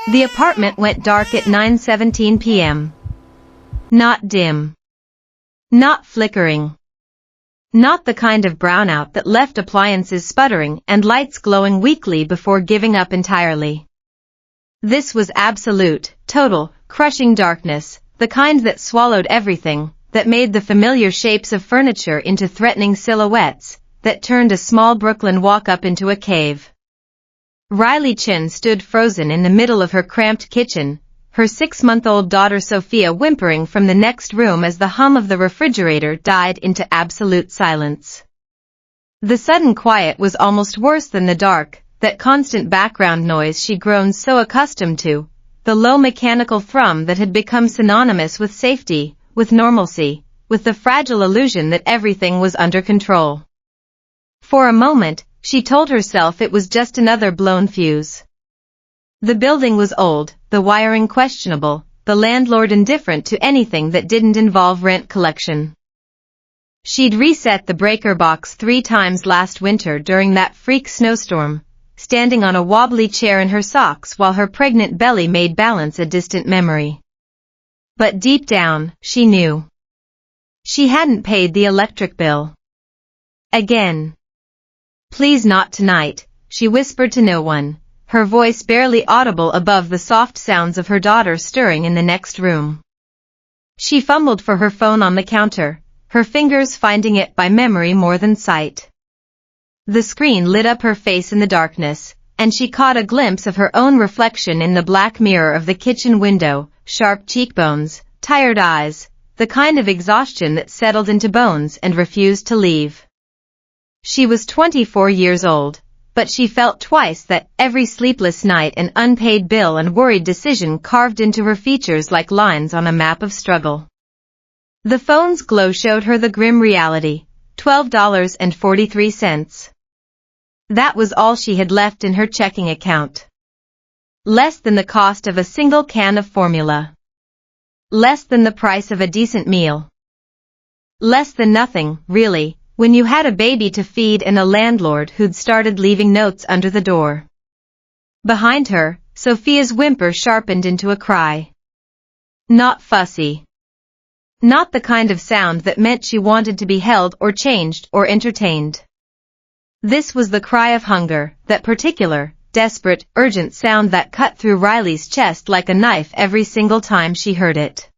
The apartment went dark at 9:17 p.m. Not dim. Not flickering. Not the kind of brownout that left appliances sputtering and lights glowing weakly before giving up entirely. This was absolute, total, crushing darkness, the kind that swallowed everything, that made the familiar shapes of furniture into threatening silhouettes, that turned a small Brooklyn walk-up into a cave. Riley Chin stood frozen in the middle of her cramped kitchen, her 6-month-old daughter Sophia whimpering from the next room as the hum of the refrigerator died into absolute silence. The sudden quiet was almost worse than the dark, that constant background noise she'd grown so accustomed to, the low mechanical thrum that had become synonymous with safety, with normalcy, with the fragile illusion that everything was under control. For a moment, she told herself it was just another blown fuse. The building was old, the wiring questionable, the landlord indifferent to anything that didn't involve rent collection. She'd reset the breaker box 3 times last winter during that freak snowstorm, standing on a wobbly chair in her socks while her pregnant belly made balance a distant memory. But deep down, she knew. She hadn't paid the electric bill. Again. "Please not tonight," she whispered to no one, her voice barely audible above the soft sounds of her daughter stirring in the next room. She fumbled for her phone on the counter, her fingers finding it by memory more than sight. The screen lit up her face in the darkness, and she caught a glimpse of her own reflection in the black mirror of the kitchen window, sharp cheekbones, tired eyes, the kind of exhaustion that settled into bones and refused to leave. She was 24 years old, but she felt twice that, every sleepless night an unpaid bill and worried decision carved into her features like lines on a map of struggle. The phone's glow showed her the grim reality, $12.43. That was all she had left in her checking account. Less than the cost of a single can of formula. Less than the price of a decent meal. Less than nothing, really, when you had a baby to feed and a landlord who'd started leaving notes under the door. Behind her, Sophia's whimper sharpened into a cry. Not fussy. Not the kind of sound that meant she wanted to be held or changed or entertained. This was the cry of hunger, that particular, desperate, urgent sound that cut through Riley's chest like a knife every single time she heard it.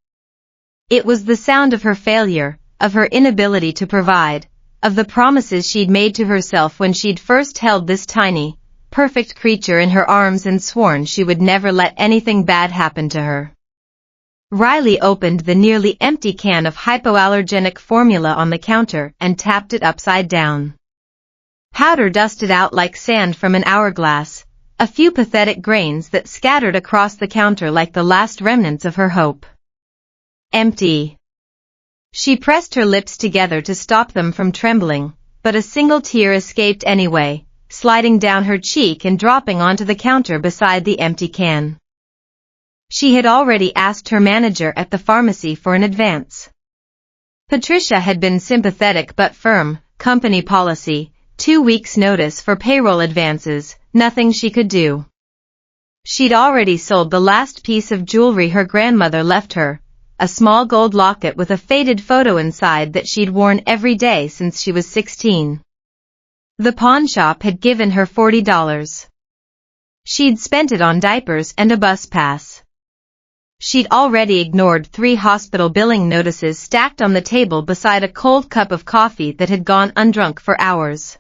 It was the sound of her failure, of her inability to provide, of the promises she'd made to herself when she'd first held this tiny, perfect creature in her arms and sworn she would never let anything bad happen to her. Riley opened the nearly empty can of hypoallergenic formula on the counter and tapped it upside down. Powder dusted out like sand from an hourglass, a few pathetic grains that scattered across the counter like the last remnants of her hope. Empty. She pressed her lips together to stop them from trembling, but a single tear escaped anyway, sliding down her cheek and dropping onto the counter beside the empty can. She had already asked her manager at the pharmacy for an advance. Patricia had been sympathetic but firm, company policy, 2 weeks' notice for payroll advances, nothing she could do. She'd already sold the last piece of jewelry her grandmother left her, a small gold locket with a faded photo inside that she'd worn every day since she was 16. The pawn shop had given her $40. She'd spent it on diapers and a bus pass. She'd already ignored 3 hospital billing notices stacked on the table beside a cold cup of coffee that had gone undrunk for hours.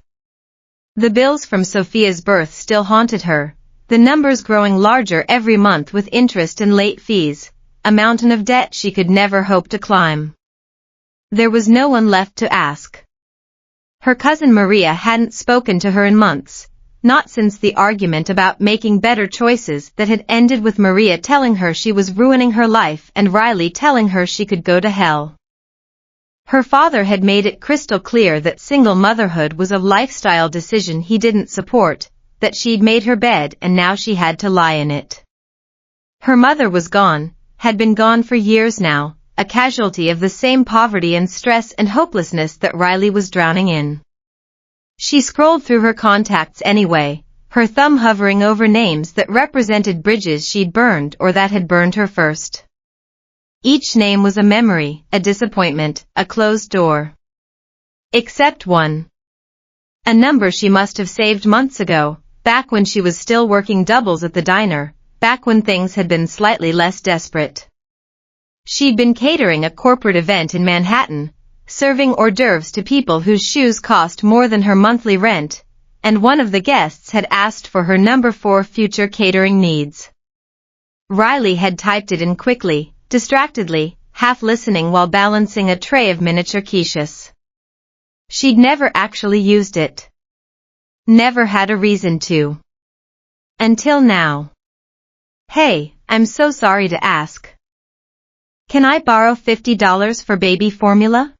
The bills from Sophia's birth still haunted her, the numbers growing larger every month with interest and late fees, a mountain of debt she could never hope to climb. There was no one left to ask. Her cousin Maria hadn't spoken to her in months, not since the argument about making better choices that had ended with Maria telling her she was ruining her life and Riley telling her she could go to hell. Her father had made it crystal clear that single motherhood was a lifestyle decision he didn't support, that she'd made her bed and now she had to lie in it. Her mother was gone, had been gone for years now, a casualty of the same poverty and stress and hopelessness that Riley was drowning in. She scrolled through her contacts anyway, her thumb hovering over names that represented bridges she'd burned or that had burned her first. Each name was a memory, a disappointment, a closed door. Except one. A number she must have saved months ago, back when she was still working doubles at the diner, back when things had been slightly less desperate. She'd been catering a corporate event in Manhattan, serving hors d'oeuvres to people whose shoes cost more than her monthly rent, and one of the guests had asked for her number 4 future catering needs. Riley had typed it in quickly, distractedly, half listening while balancing a tray of miniature quiches. She'd never actually used it. Never had a reason to. Until now. Hey, I'm so sorry to ask. Can I borrow $50 for baby formula?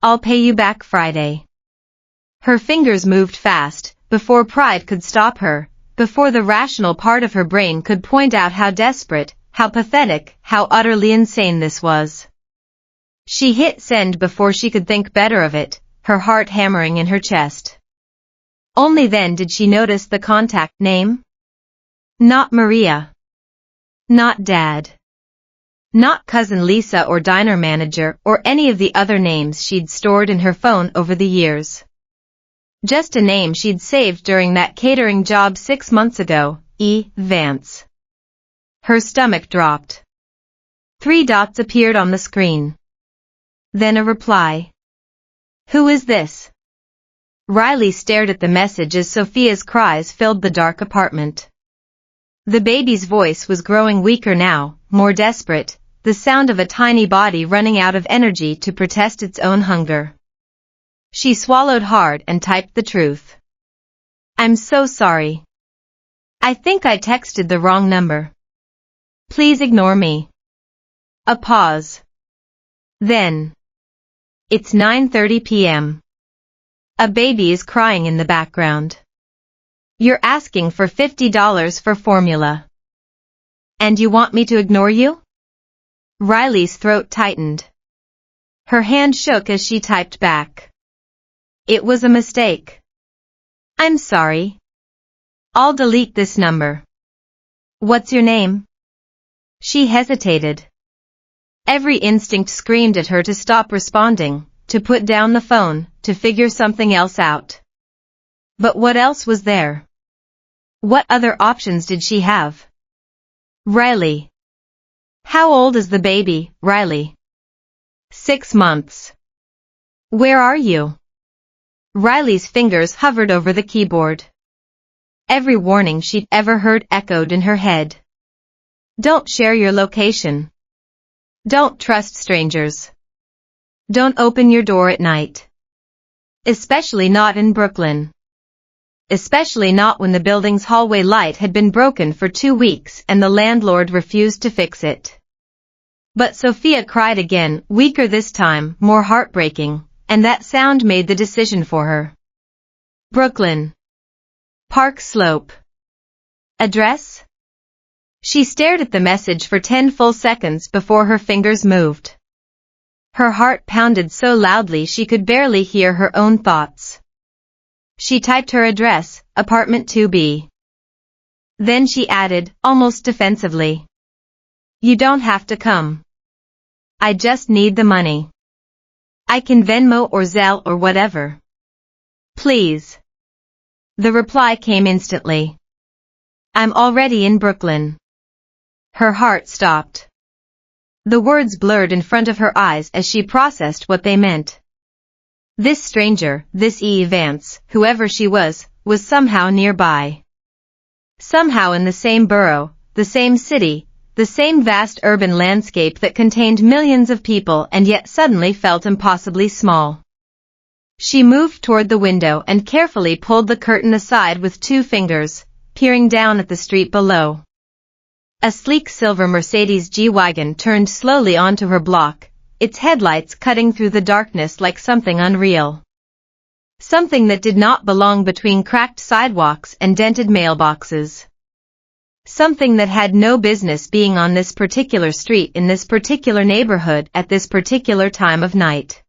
I'll pay you back Friday. Her fingers moved fast, before pride could stop her, before the rational part of her brain could point out how desperate, how pathetic, how utterly insane this was. She hit send before she could think better of it, her heart hammering in her chest. Only then did she notice the contact name. Not Maria. Not Dad. Not Cousin Lisa or diner manager or any of the other names she'd stored in her phone over the years. Just a name she'd saved during that catering job 6 months ago, E. Vance. Her stomach dropped. 3 dots appeared on the screen. Then a reply. Who is this? Riley stared at the message as Sophia's cries filled the dark apartment. The baby's voice was growing weaker now, more desperate, the sound of a tiny body running out of energy to protest its own hunger. She swallowed hard and typed the truth. I'm so sorry. I think I texted the wrong number. Please ignore me. A pause. Then. It's 9:30 p.m. A baby is crying in the background. You're asking for $50 for formula. And you want me to ignore you? Riley's throat tightened. Her hand shook as she typed back. It was a mistake. I'm sorry. I'll delete this number. What's your name? She hesitated. Every instinct screamed at her to stop responding, to put down the phone, to figure something else out. But what else was there? What other options did she have? Riley. How old is the baby, Riley? 6 months. Where are you? Riley's fingers hovered over the keyboard. Every warning she'd ever heard echoed in her head. Don't share your location. Don't trust strangers. Don't open your door at night. Especially not in Brooklyn. Especially not when the building's hallway light had been broken for 2 weeks and the landlord refused to fix it. But Sophia cried again, weaker this time, more heartbreaking, and that sound made the decision for her. Brooklyn. Park Slope. Address? She stared at the message for 10 full seconds before her fingers moved. Her heart pounded so loudly she could barely hear her own thoughts. She typed her address, apartment 2B. Then she added, almost defensively. You don't have to come. I just need the money. I can Venmo or Zelle or whatever. Please. The reply came instantly. I'm already in Brooklyn. Her heart stopped. The words blurred in front of her eyes as she processed what they meant. This stranger, this E. Vance, whoever she was somehow nearby. Somehow in the same borough, the same city, the same vast urban landscape that contained millions of people and yet suddenly felt impossibly small. She moved toward the window and carefully pulled the curtain aside with 2 fingers, peering down at the street below. A sleek silver Mercedes G-Wagon turned slowly onto her block, its headlights cutting through the darkness like something unreal. Something that did not belong between cracked sidewalks and dented mailboxes. Something that had no business being on this particular street in this particular neighborhood at this particular time of night.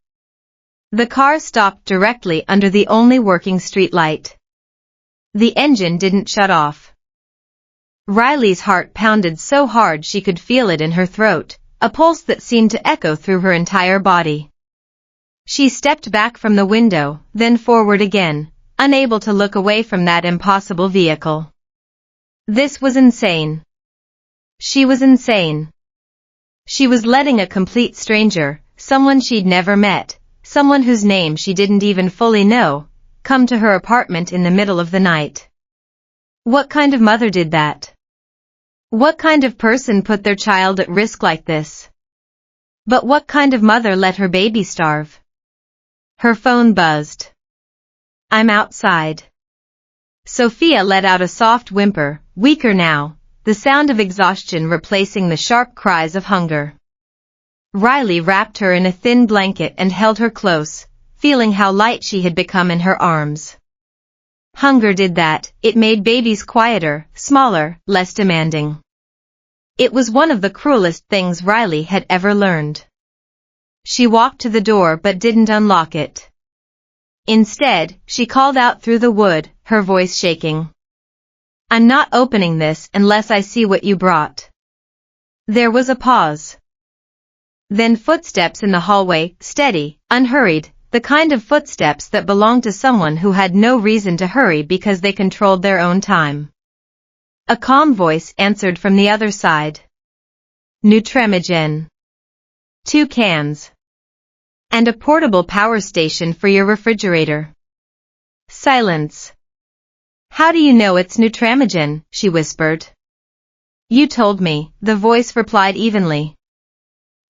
The car stopped directly under the only working street light. The engine didn't shut off. Riley's heart pounded so hard she could feel it in her throat, a pulse that seemed to echo through her entire body. She stepped back from the window, then forward again, unable to look away from that impossible vehicle. This was insane. She was insane. She was letting a complete stranger, someone she'd never met, someone whose name she didn't even fully know, come to her apartment in the middle of the night. What kind of mother did that? What kind of person put their child at risk like this? But what kind of mother let her baby starve? Her phone buzzed. I'm outside. Sophia let out a soft whimper, weaker now, the sound of exhaustion replacing the sharp cries of hunger. Riley wrapped her in a thin blanket and held her close, feeling how light she had become in her arms. Hunger did that, it made babies quieter, smaller, less demanding. It was one of the cruelest things Riley had ever learned. She walked to the door but didn't unlock it. Instead, she called out through the wood, her voice shaking. I'm not opening this unless I see what you brought. There was a pause. Then footsteps in the hallway, steady, unhurried, the kind of footsteps that belonged to someone who had no reason to hurry because they controlled their own time. A calm voice answered from the other side. Nutramigen. 2 cans. And a portable power station for your refrigerator. Silence. How do you know it's Nutramigen? She whispered. You told me, the voice replied evenly.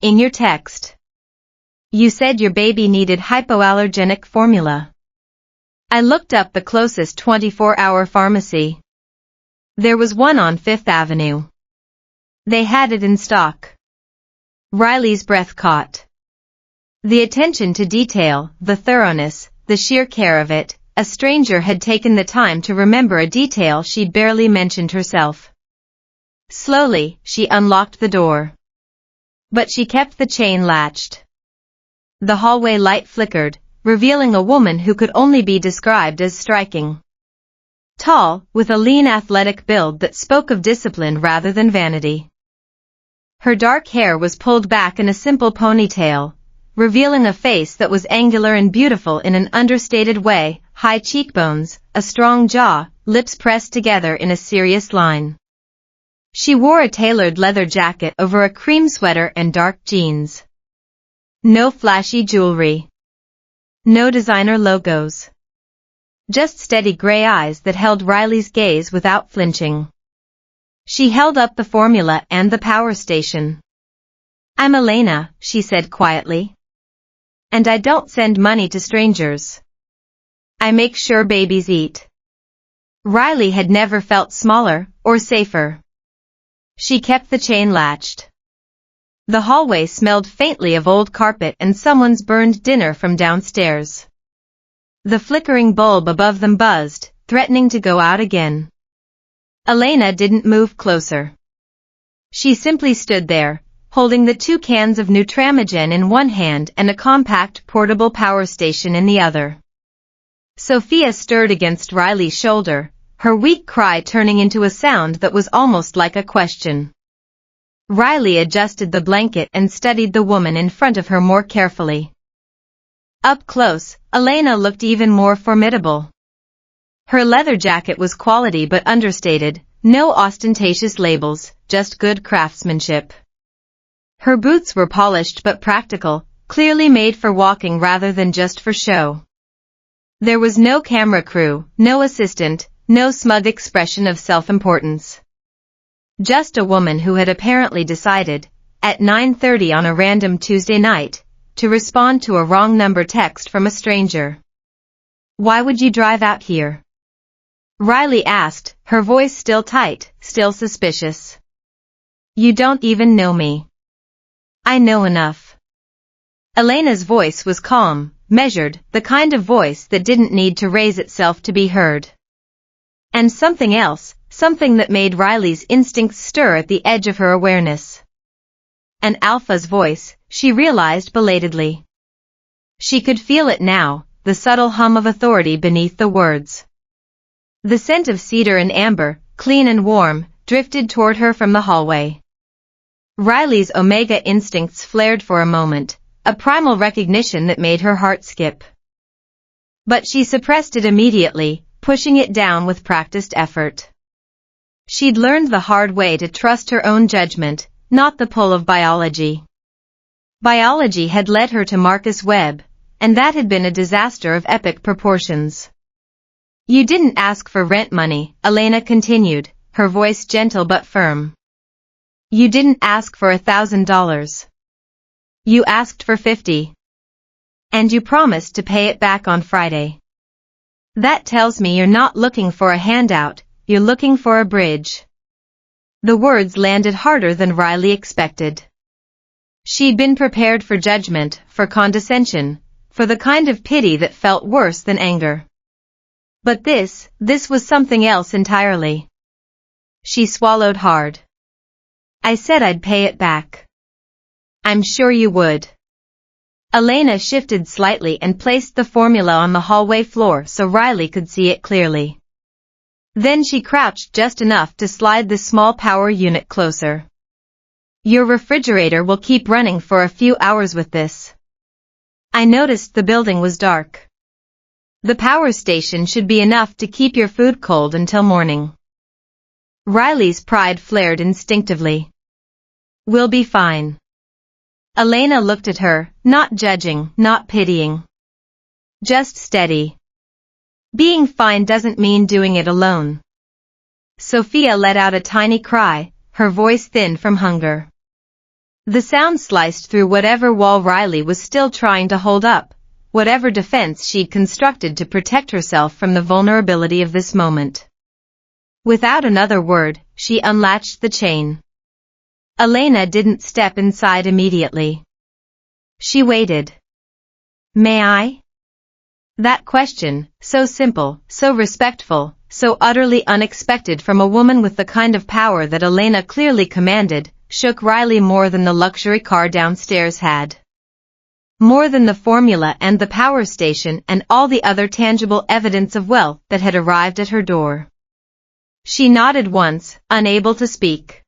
In your text. You said your baby needed hypoallergenic formula. I looked up the closest 24-hour pharmacy. There was one on 5th Avenue. They had it in stock. Riley's breath caught. The attention to detail, the thoroughness, the sheer care of it, a stranger had taken the time to remember a detail she'd barely mentioned herself. Slowly, she unlocked the door. But she kept the chain latched. The hallway light flickered, revealing a woman who could only be described as striking. Tall, with a lean athletic build that spoke of discipline rather than vanity. Her dark hair was pulled back in a simple ponytail, revealing a face that was angular and beautiful in an understated way, high cheekbones, a strong jaw, lips pressed together in a serious line. She wore a tailored leather jacket over a cream sweater and dark jeans. No flashy jewelry. No designer logos. Just steady gray eyes that held Riley's gaze without flinching. She held up the formula and the power station. I'm Elena, she said quietly. And I don't send money to strangers. I make sure babies eat. Riley had never felt smaller, or safer. She kept the chain latched. The hallway smelled faintly of old carpet and someone's burned dinner from downstairs. The flickering bulb above them buzzed, threatening to go out again. Elena didn't move closer. She simply stood there, holding the 2 cans of Nutramigen in one hand and a compact portable power station in the other. Sophia stirred against Riley's shoulder, her weak cry turning into a sound that was almost like a question. Riley adjusted the blanket and studied the woman in front of her more carefully. Up close, Elena looked even more formidable. Her leather jacket was quality but understated, no ostentatious labels, just good craftsmanship. Her boots were polished but practical, clearly made for walking rather than just for show. There was no camera crew, no assistant, no smug expression of self-importance. Just a woman who had apparently decided, at 9:30 on a random Tuesday night, to respond to a wrong number text from a stranger. Why would you drive out here? Riley asked, her voice still tight, still suspicious. You don't even know me. I know enough. Elena's voice was calm, measured, the kind of voice that didn't need to raise itself to be heard. And something else, something that made Riley's instincts stir at the edge of her awareness. An alpha's voice, she realized belatedly. She could feel it now, the subtle hum of authority beneath the words. The scent of cedar and amber, clean and warm, drifted toward her from the hallway. Riley's omega instincts flared for a moment, a primal recognition that made her heart skip. But she suppressed it immediately, pushing it down with practiced effort. She'd learned the hard way to trust her own judgment, not the pull of biology. Biology had led her to Marcus Webb, and that had been a disaster of epic proportions. You didn't ask for rent money, Elena continued, her voice gentle but firm. You didn't ask for $1,000. You asked for 50. And you promised to pay it back on Friday. That tells me you're not looking for a handout, you're looking for a bridge. The words landed harder than Riley expected. She'd been prepared for judgment, for condescension, for the kind of pity that felt worse than anger. But this was something else entirely. She swallowed hard. I said I'd pay it back. I'm sure you would. Elena shifted slightly and placed the formula on the hallway floor so Riley could see it clearly. Then she crouched just enough to slide the small power unit closer. Your refrigerator will keep running for a few hours with this. I noticed the building was dark. The power station should be enough to keep your food cold until morning. Riley's pride flared instinctively. We'll be fine. Elena looked at her, not judging, not pitying. Just steady. Being fine doesn't mean doing it alone. Sophia let out a tiny cry, her voice thin from hunger. The sound sliced through whatever wall Riley was still trying to hold up, whatever defense she'd constructed to protect herself from the vulnerability of this moment. Without another word, she unlatched the chain. Elena didn't step inside immediately. She waited. May I? That question, so simple, so respectful, so utterly unexpected from a woman with the kind of power that Elena clearly commanded, shook Riley more than the luxury car downstairs had. More than the formula and the power station and all the other tangible evidence of wealth that had arrived at her door. She nodded once, unable to speak.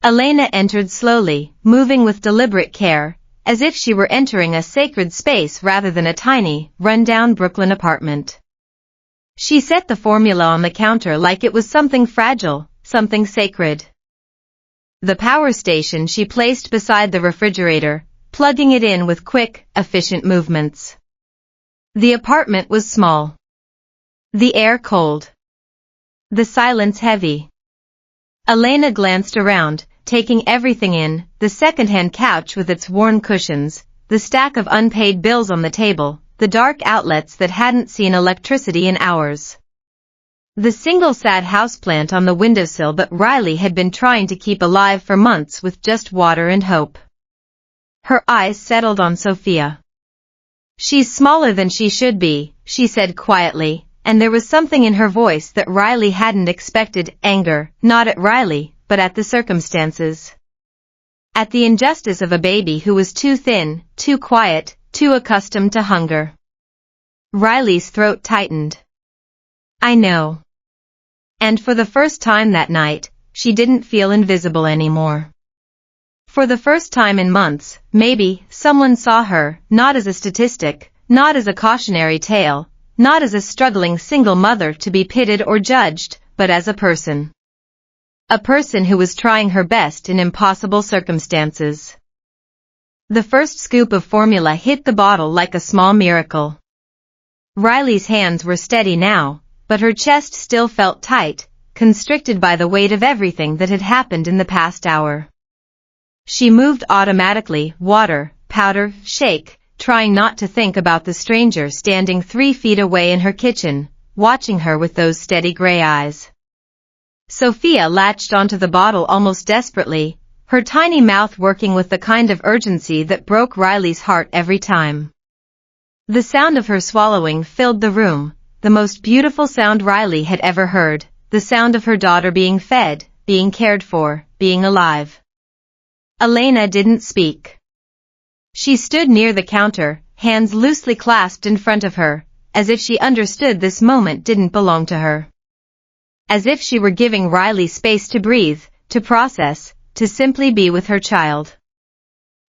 Elena entered slowly, moving with deliberate care, as if she were entering a sacred space rather than a tiny, run-down Brooklyn apartment. She set the formula on the counter like it was something fragile, something sacred. The power station she placed beside the refrigerator, plugging it in with quick, efficient movements. The apartment was small. The air cold. The silence heavy. Elena glanced around, taking everything in, the second-hand couch with its worn cushions, the stack of unpaid bills on the table, the dark outlets that hadn't seen electricity in hours. The single sad houseplant on the windowsill that Riley had been trying to keep alive for months with just water and hope. Her eyes settled on Sophia. She's smaller than she should be, she said quietly, and there was something in her voice that Riley hadn't expected, anger, not at Riley, but at the circumstances. At the injustice of a baby who was too thin, too quiet, too accustomed to hunger. Riley's throat tightened. I know. And for the first time that night, she didn't feel invisible anymore. For the first time in months, maybe, someone saw her, not as a statistic, not as a cautionary tale, not as a struggling single mother to be pitied or judged, but as a person. A person who was trying her best in impossible circumstances. The first scoop of formula hit the bottle like a small miracle. Riley's hands were steady now, but her chest still felt tight, constricted by the weight of everything that had happened in the past hour. She moved automatically, water, powder, shake, trying not to think about the stranger standing 3 feet away in her kitchen, watching her with those steady gray eyes. Sophia latched onto the bottle almost desperately, her tiny mouth working with the kind of urgency that broke Riley's heart every time. The sound of her swallowing filled the room, the most beautiful sound Riley had ever heard, the sound of her daughter being fed, being cared for, being alive. Elena didn't speak. She stood near the counter, hands loosely clasped in front of her, as if she understood this moment didn't belong to her. as if she were giving Riley space to breathe, to process, to simply be with her child.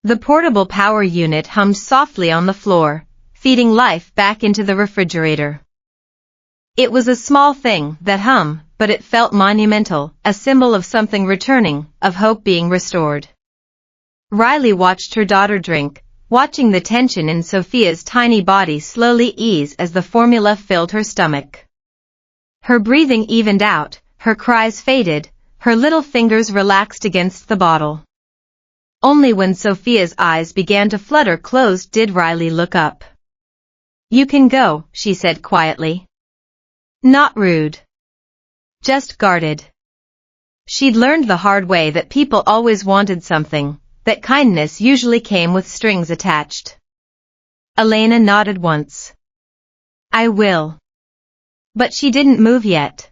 The portable power unit hummed softly on the floor, feeding life back into the refrigerator. It was a small thing, that hum, but it felt monumental, a symbol of something returning, of hope being restored. Riley watched her daughter drink, watching the tension in Sophia's tiny body slowly ease as the formula filled her stomach. Her breathing evened out, her cries faded, her little fingers relaxed against the bottle. Only when Sophia's eyes began to flutter closed did Riley look up. "You can go," she said quietly. Not rude. Just guarded. She'd learned the hard way that people always wanted something, that kindness usually came with strings attached. Elena nodded once. "I will." But she didn't move yet.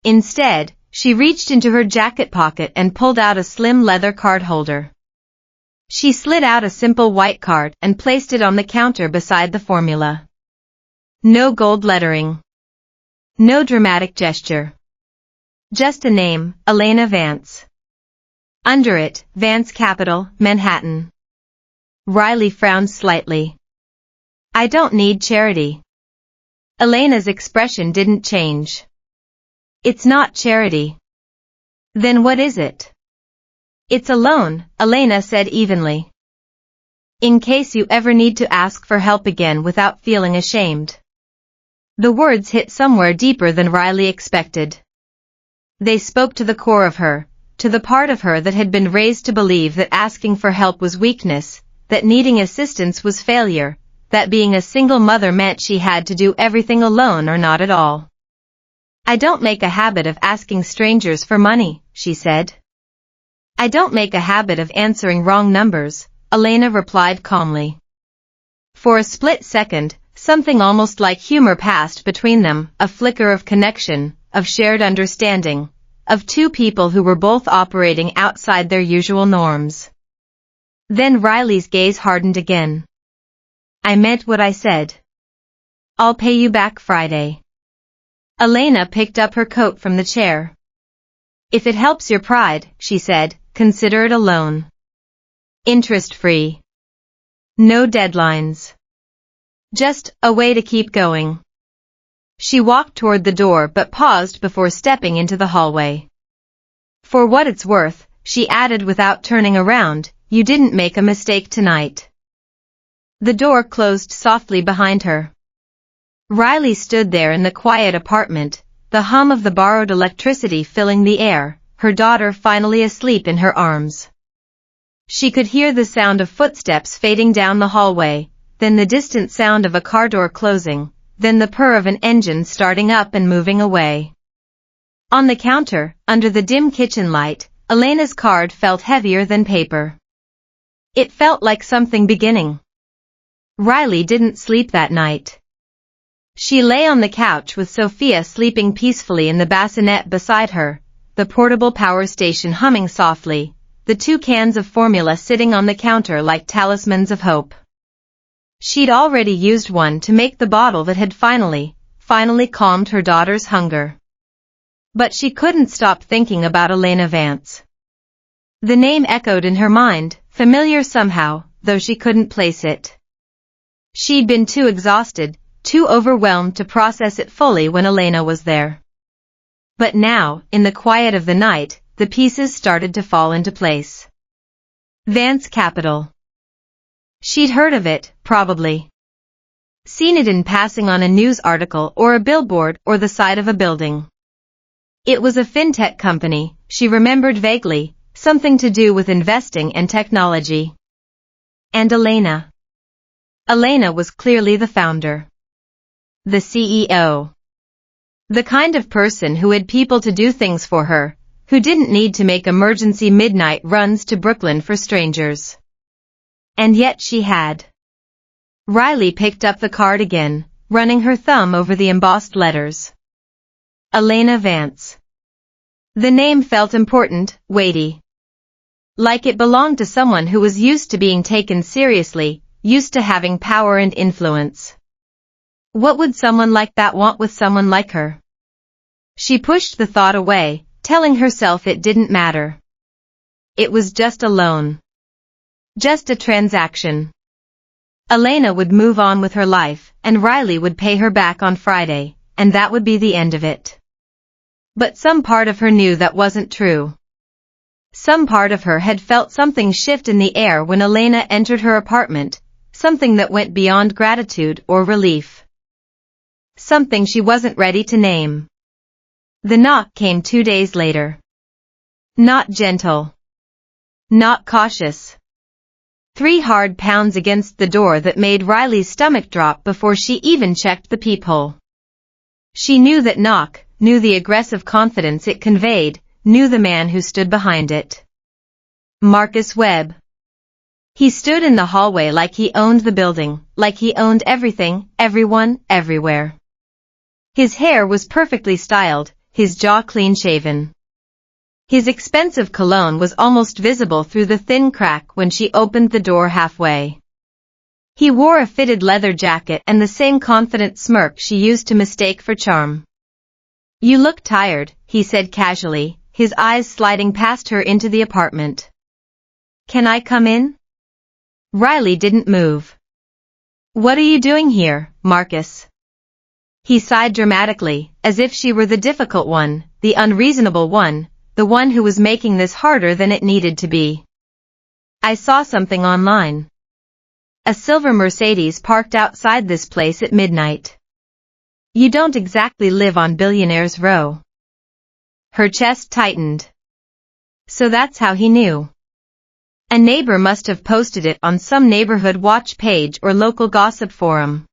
Instead, she reached into her jacket pocket and pulled out a slim leather card holder. She slid out a simple white card and placed it on the counter beside the formula. No gold lettering. No dramatic gesture. Just a name, Elena Vance. Under it, Vance Capital, Manhattan. Riley frowned slightly. "I don't need charity." Elena's expression didn't change. "It's not charity." "Then what is it?" "It's a loan," Elena said evenly. "In case you ever need to ask for help again without feeling ashamed." The words hit somewhere deeper than Riley expected. They spoke to the core of her, to the part of her that had been raised to believe that asking for help was weakness, that needing assistance was failure, that being a single mother meant she had to do everything alone or not at all. "I don't make a habit of asking strangers for money," she said. "I don't make a habit of answering wrong numbers," Elena replied calmly. For a split second, something almost like humor passed between them, a flicker of connection, of shared understanding, of two people who were both operating outside their usual norms. Then Riley's gaze hardened again. "I meant what I said. I'll pay you back Friday." Elena picked up her coat from the chair. "If it helps your pride," she said, "consider it a loan. Interest-free. No deadlines. Just a way to keep going." She walked toward the door but paused before stepping into the hallway. "For what it's worth," she added without turning around, "you didn't make a mistake tonight." The door closed softly behind her. Riley stood there in the quiet apartment, the hum of the borrowed electricity filling the air, her daughter finally asleep in her arms. She could hear the sound of footsteps fading down the hallway, then the distant sound of a car door closing, then the purr of an engine starting up and moving away. On the counter, under the dim kitchen light, Elena's card felt heavier than paper. It felt like something beginning. Riley didn't sleep that night. She lay on the couch with Sophia sleeping peacefully in the bassinet beside her, the portable power station humming softly, the 2 cans of formula sitting on the counter like talismans of hope. She'd already used one to make the bottle that had finally calmed her daughter's hunger. But she couldn't stop thinking about Elena Vance. The name echoed in her mind, familiar somehow, though she couldn't place it. She'd been too exhausted, too overwhelmed to process it fully when Elena was there. But now, in the quiet of the night, the pieces started to fall into place. Vance Capital. She'd heard of it, probably. Seen it in passing on a news article or a billboard or the side of a building. It was a fintech company, she remembered vaguely, something to do with investing and technology. And Elena. Elena was clearly the founder. The CEO. The kind of person who had people to do things for her, who didn't need to make emergency midnight runs to Brooklyn for strangers. And yet she had. Riley picked up the card again, running her thumb over the embossed letters. Elena Vance. The name felt important, weighty. Like it belonged to someone who was used to being taken seriously, used to having power and influence. What would someone like that want with someone like her? She pushed the thought away, telling herself it didn't matter. It was just a loan. Just a transaction. Elena would move on with her life, and Riley would pay her back on Friday, and that would be the end of it. But some part of her knew that wasn't true. Some part of her had felt something shift in the air when Elena entered her apartment, something that went beyond gratitude or relief. Something she wasn't ready to name. The knock came 2 days later. Not gentle. Not cautious. 3 hard pounds against the door that made Riley's stomach drop before she even checked the peephole. She knew that knock, knew the aggressive confidence it conveyed, knew the man who stood behind it. Marcus Webb. He stood in the hallway like he owned the building, like he owned everything, everyone, everywhere. His hair was perfectly styled, his jaw clean-shaven. His expensive cologne was almost visible through the thin crack when she opened the door halfway. He wore a fitted leather jacket and the same confident smirk she used to mistake for charm. "You look tired," he said casually, his eyes sliding past her into the apartment. "Can I come in?" Riley didn't move. "What are you doing here, Marcus?" He sighed dramatically, as if she were the difficult one, the unreasonable one, the one who was making this harder than it needed to be. "I saw something online. A silver Mercedes parked outside this place at midnight. You don't exactly live on Billionaire's Row." Her chest tightened. So that's how he knew. A neighbor must have posted it on some neighborhood watch page or local gossip forum.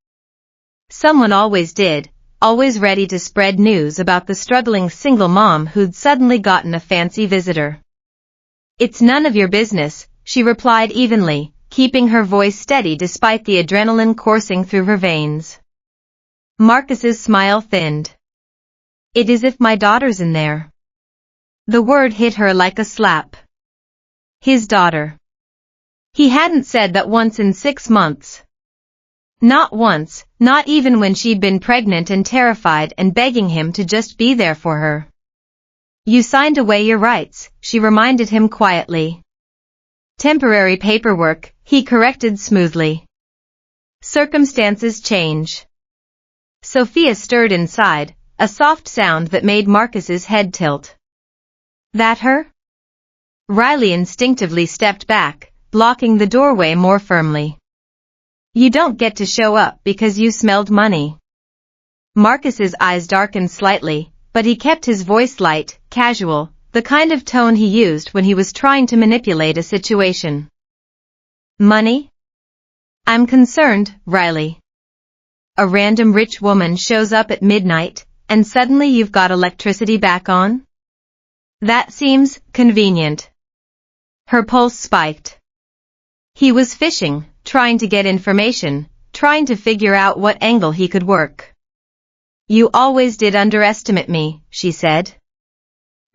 Someone always did, always ready to spread news about the struggling single mom who'd suddenly gotten a fancy visitor. "It's none of your business," she replied evenly, keeping her voice steady despite the adrenaline coursing through her veins. Marcus's smile thinned. "It is if my daughter's in there." The word hit her like a slap. His daughter. He hadn't said that once in 6 months. Not once, not even when she'd been pregnant and terrified and begging him to just be there for her. "You signed away your rights," she reminded him quietly. "Temporary paperwork," he corrected smoothly. "Circumstances change." Sophia stirred inside, a soft sound that made Marcus's head tilt. "That her?" Riley instinctively stepped back, blocking the doorway more firmly. "You don't get to show up because you smelled money." Marcus's eyes darkened slightly, but he kept his voice light, casual, the kind of tone he used when he was trying to manipulate a situation. "Money? I'm concerned, Riley. A random rich woman shows up at midnight, and suddenly you've got electricity back on? That seems convenient." Her pulse spiked. He was fishing, trying to get information, trying to figure out what angle he could work. "You always did underestimate me," she said.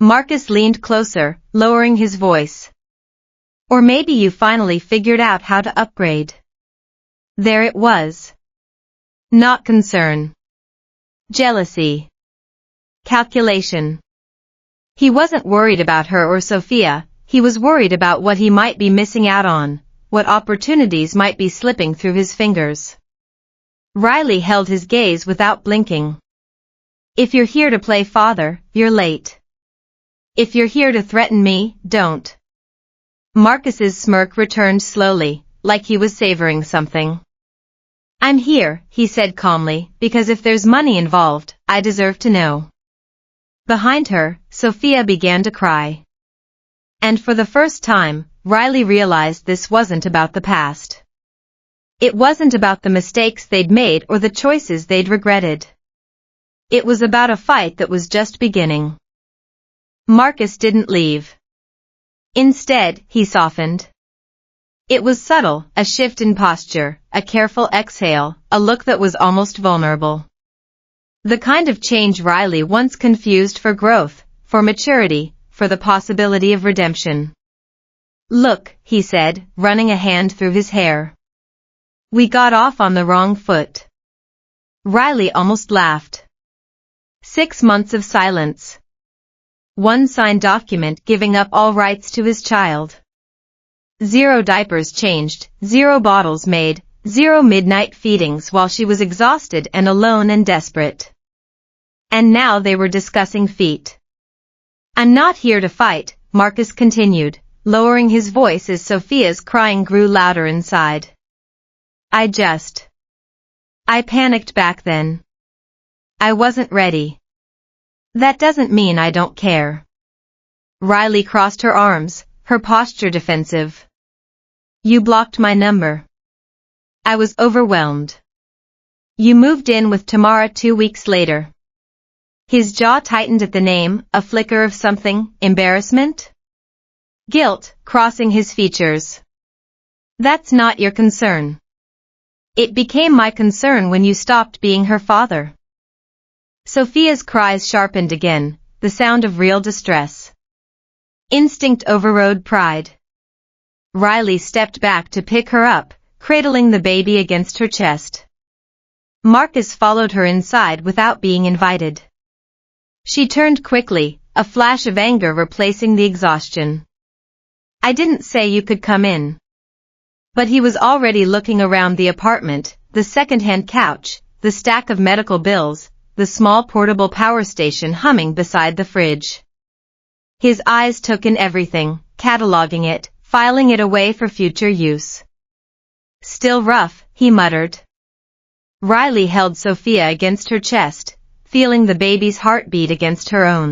Marcus leaned closer, lowering his voice. "Or maybe you finally figured out how to upgrade." There it was. Not concern. Jealousy. Calculation. He wasn't worried about her or Sophia, he was worried about what he might be missing out on, what opportunities might be slipping through his fingers. Riley held his gaze without blinking. "If you're here to play father, you're late. If you're here to threaten me, don't." Marcus's smirk returned slowly, like he was savoring something. "I'm here," he said calmly, "because if there's money involved, I deserve to know." Behind her, Sophia began to cry. And for the first time, Riley realized this wasn't about the past. It wasn't about the mistakes they'd made or the choices they'd regretted. It was about a fight that was just beginning. Marcus didn't leave. Instead, he softened. It was subtle, a shift in posture, a careful exhale, a look that was almost vulnerable. The kind of change Riley once confused for growth, for maturity, for the possibility of redemption. "Look," he said, running a hand through his hair. "We got off on the wrong foot." Riley almost laughed. 6 months of silence. One signed document giving up all rights to his child. 0 diapers changed, 0 bottles made, 0 midnight feedings while she was exhausted and alone and desperate. And now they were discussing feet. "I'm not here to fight," Marcus continued, lowering his voice as Sophia's crying grew louder inside. I panicked back then. I wasn't ready. That doesn't mean I don't care." Riley crossed her arms, her posture defensive. "You blocked my number. I was overwhelmed. You moved in with Tamara 2 weeks later." His jaw tightened at the name, a flicker of something, embarrassment? Guilt, crossing his features. "That's not your concern. It became my concern when you stopped being her father." Sophia's cries sharpened again, the sound of real distress. Instinct overrode pride. Riley stepped back to pick her up, cradling the baby against her chest. Marcus followed her inside without being invited. She turned quickly, a flash of anger replacing the exhaustion. "I didn't say you could come in." But he was already looking around the apartment, the second-hand couch, the stack of medical bills, the small portable power station humming beside the fridge. His eyes took in everything, cataloging it, filing it away for future use. "Still rough," he muttered. Riley held Sophia against her chest, feeling the baby's heartbeat against her own.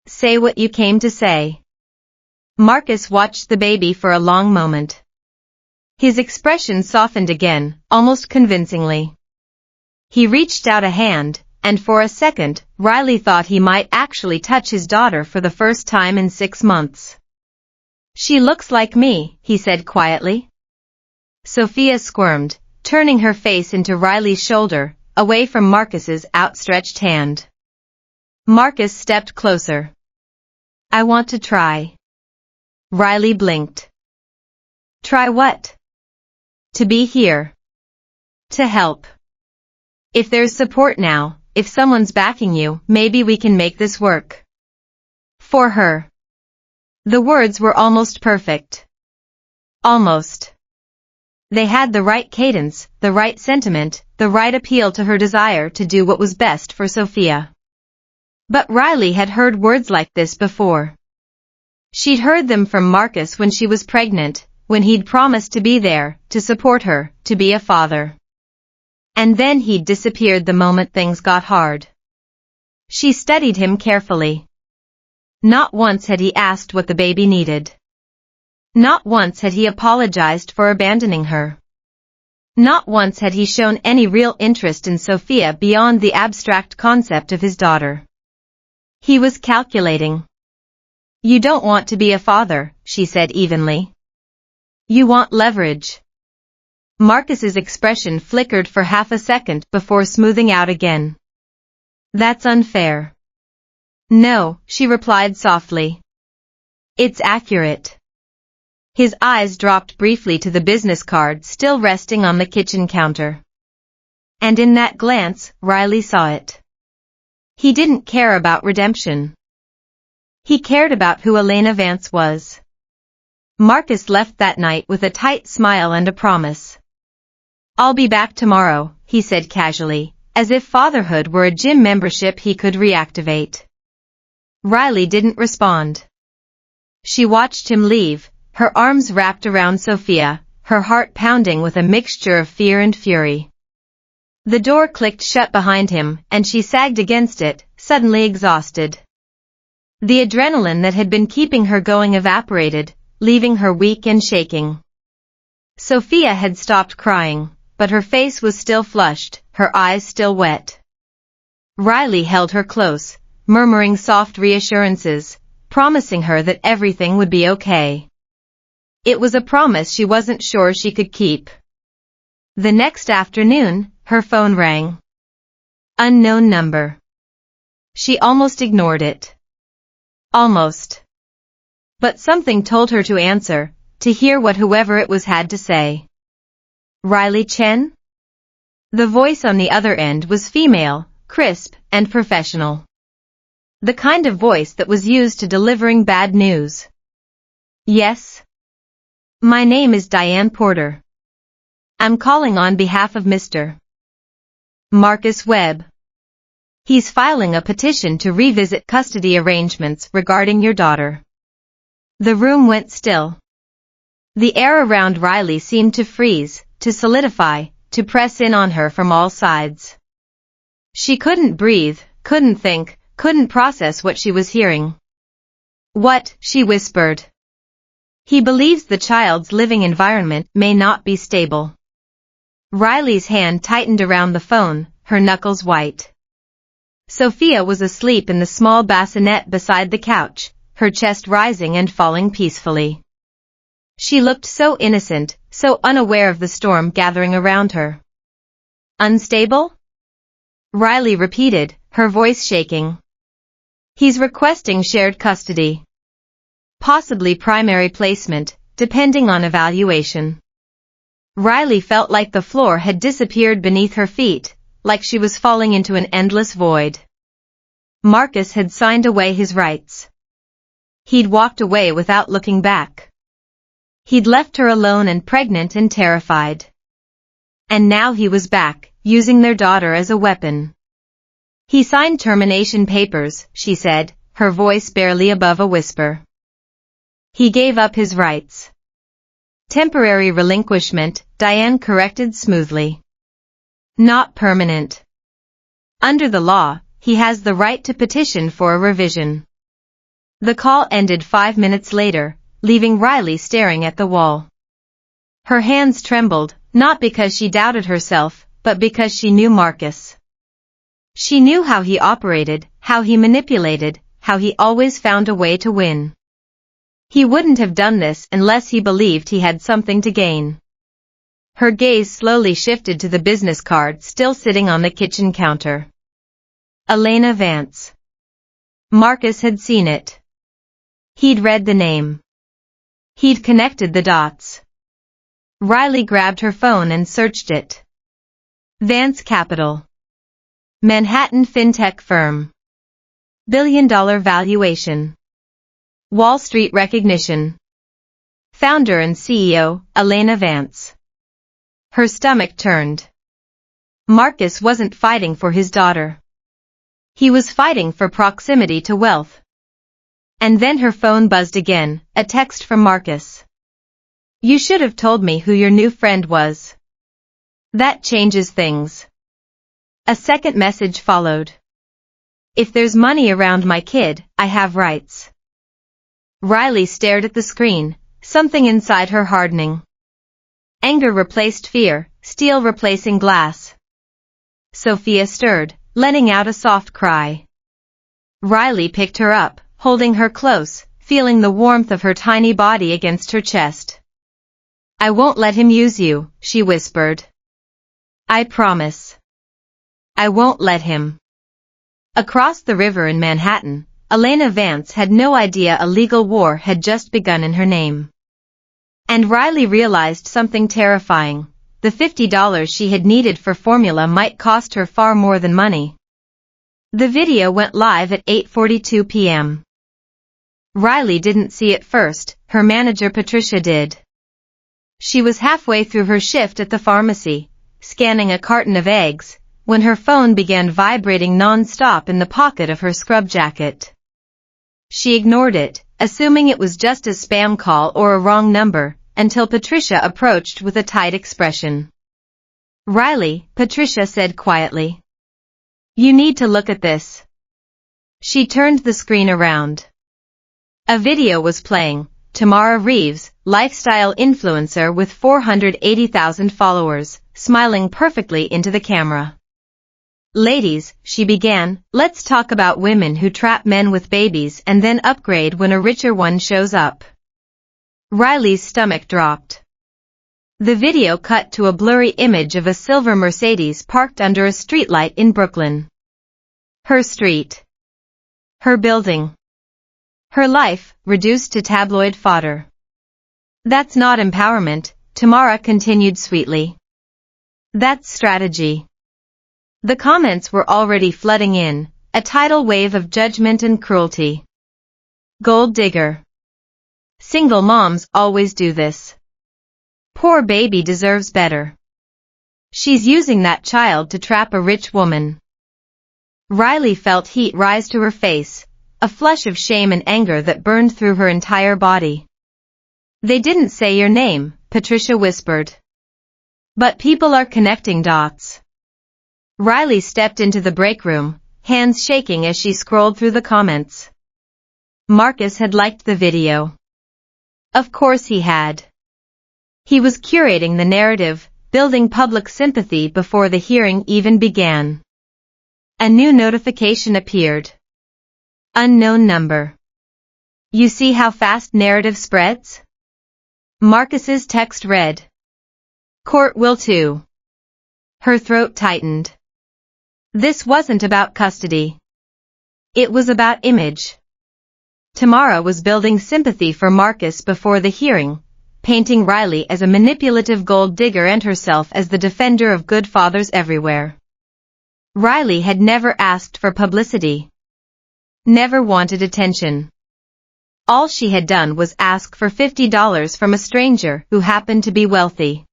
"Say what you came to say." Marcus watched the baby for a long moment. His expression softened again, almost convincingly. He reached out a hand, and for a second, Riley thought he might actually touch his daughter for the first time in 6 months. "She looks like me," he said quietly. Sophia squirmed, turning her face into Riley's shoulder, away from Marcus's outstretched hand. Marcus stepped closer. "I want to try." Riley blinked. "Try what?" "To be here. To help. If there's support now, if someone's backing you, maybe we can make this work. For her." The words were almost perfect. Almost. They had the right cadence, the right sentiment, the right appeal to her desire to do what was best for Sophia. But Riley had heard words like this before. She'd heard them from Marcus when she was pregnant, when he'd promised to be there, to support her, to be a father. And then he'd disappeared the moment things got hard. She studied him carefully. Not once had he asked what the baby needed. Not once had he apologized for abandoning her. Not once had he shown any real interest in Sophia beyond the abstract concept of his daughter. He was calculating. "You don't want to be a father," she said evenly. "You want leverage." Marcus's expression flickered for half a second before smoothing out again. "That's unfair." "No," she replied softly. "It's accurate." His eyes dropped briefly to the business card still resting on the kitchen counter. And in that glance, Riley saw it. He didn't care about redemption. He cared about who Elena Vance was. Marcus left that night with a tight smile and a promise. "I'll be back tomorrow," he said casually, as if fatherhood were a gym membership he could reactivate. Riley didn't respond. She watched him leave, her arms wrapped around Sophia, her heart pounding with a mixture of fear and fury. The door clicked shut behind him, and she sagged against it, suddenly exhausted. The adrenaline that had been keeping her going evaporated, leaving her weak and shaking. Sophia had stopped crying, but her face was still flushed, her eyes still wet. Riley held her close, murmuring soft reassurances, promising her that everything would be okay. It was a promise she wasn't sure she could keep. The next afternoon, her phone rang. Unknown number. She almost ignored it. Almost. But something told her to answer, to hear what whoever it was had to say. "Riley Chen?" The voice on the other end was female, crisp, and professional. The kind of voice that was used to delivering bad news. Yes? My name is Diane Porter. I'm calling on behalf of Mr. Marcus Webb. He's filing a petition to revisit custody arrangements regarding your daughter. The room went still. The air around Riley seemed to freeze, to solidify, to press in on her from all sides. She couldn't breathe, couldn't think, couldn't process what she was hearing. What, she whispered. He believes the child's living environment may not be stable. Riley's hand tightened around the phone, her knuckles white. Sophia was asleep in the small bassinet beside the couch, her chest rising and falling peacefully. She looked so innocent, so unaware of the storm gathering around her. Unstable? Riley repeated, her voice shaking. He's requesting shared custody. Possibly primary placement, depending on evaluation. Riley felt like the floor had disappeared beneath her feet, like she was falling into an endless void. Marcus had signed away his rights. He'd walked away without looking back. He'd left her alone and pregnant and terrified. And now he was back, using their daughter as a weapon. He signed termination papers, she said, her voice barely above a whisper. He gave up his rights. Temporary relinquishment, Diane corrected smoothly. Not permanent. Under the law, he has the right to petition for a revision. The call ended 5 minutes later, leaving Riley staring at the wall. Her hands trembled, not because she doubted herself, but because she knew Marcus. She knew how he operated, how he manipulated, how he always found a way to win. He wouldn't have done this unless he believed he had something to gain. Her gaze slowly shifted to the business card still sitting on the kitchen counter. Elena Vance. Marcus had seen it. He'd read the name. He'd connected the dots. Riley grabbed her phone and searched it. Vance Capital. Manhattan fintech firm. Billion-dollar valuation. Wall Street recognition. Founder and CEO, Elena Vance. Her stomach turned. Marcus wasn't fighting for his daughter. He was fighting for proximity to wealth. And then her phone buzzed again, a text from Marcus. You should have told me who your new friend was. That changes things. A second message followed. If there's money around my kid, I have rights. Riley stared at the screen, something inside her hardening. Anger replaced fear, steel replacing glass. Sophia stirred, letting out a soft cry. Riley picked her up, holding her close, feeling the warmth of her tiny body against her chest. I won't let him use you, she whispered. I promise. I won't let him. Across the river in Manhattan, Elena Vance had no idea a legal war had just begun in her name. And Riley realized something terrifying. The $50 she had needed for formula might cost her far more than money. The video went live at 8:42 p.m. Riley didn't see it first, her manager Patricia did. She was halfway through her shift at the pharmacy, scanning a carton of eggs, when her phone began vibrating non-stop in the pocket of her scrub jacket. She ignored it, assuming it was just a spam call or a wrong number, until Patricia approached with a tight expression. Riley, Patricia said quietly. You need to look at this. She turned the screen around. A video was playing. Tamara Reeves, lifestyle influencer with 480,000 followers, smiling perfectly into the camera. Ladies, she began, let's talk about women who trap men with babies and then upgrade when a richer one shows up. Riley's stomach dropped. The video cut to a blurry image of a silver Mercedes parked under a streetlight in Brooklyn. Her street. Her building. Her life, reduced to tabloid fodder. That's not empowerment, Tamara continued sweetly. That's strategy. The comments were already flooding in, a tidal wave of judgment and cruelty. Gold digger. Single moms always do this. Poor baby deserves better. She's using that child to trap a rich woman. Riley felt heat rise to her face, a flush of shame and anger that burned through her entire body. They didn't say your name, Patricia whispered. But people are connecting dots. Riley stepped into the break room, hands shaking as she scrolled through the comments. Marcus had liked the video. Of course he had. He was curating the narrative, building public sympathy before the hearing even began. A new notification appeared. Unknown number. You see how fast narrative spreads? Marcus's text read. Court will too. Her throat tightened. This wasn't about custody. It was about image. Tamara was building sympathy for Marcus before the hearing, painting Riley as a manipulative gold digger and herself as the defender of good fathers everywhere. Riley had never asked for publicity. Never wanted attention. All she had done was ask for $50 from a stranger who happened to be wealthy.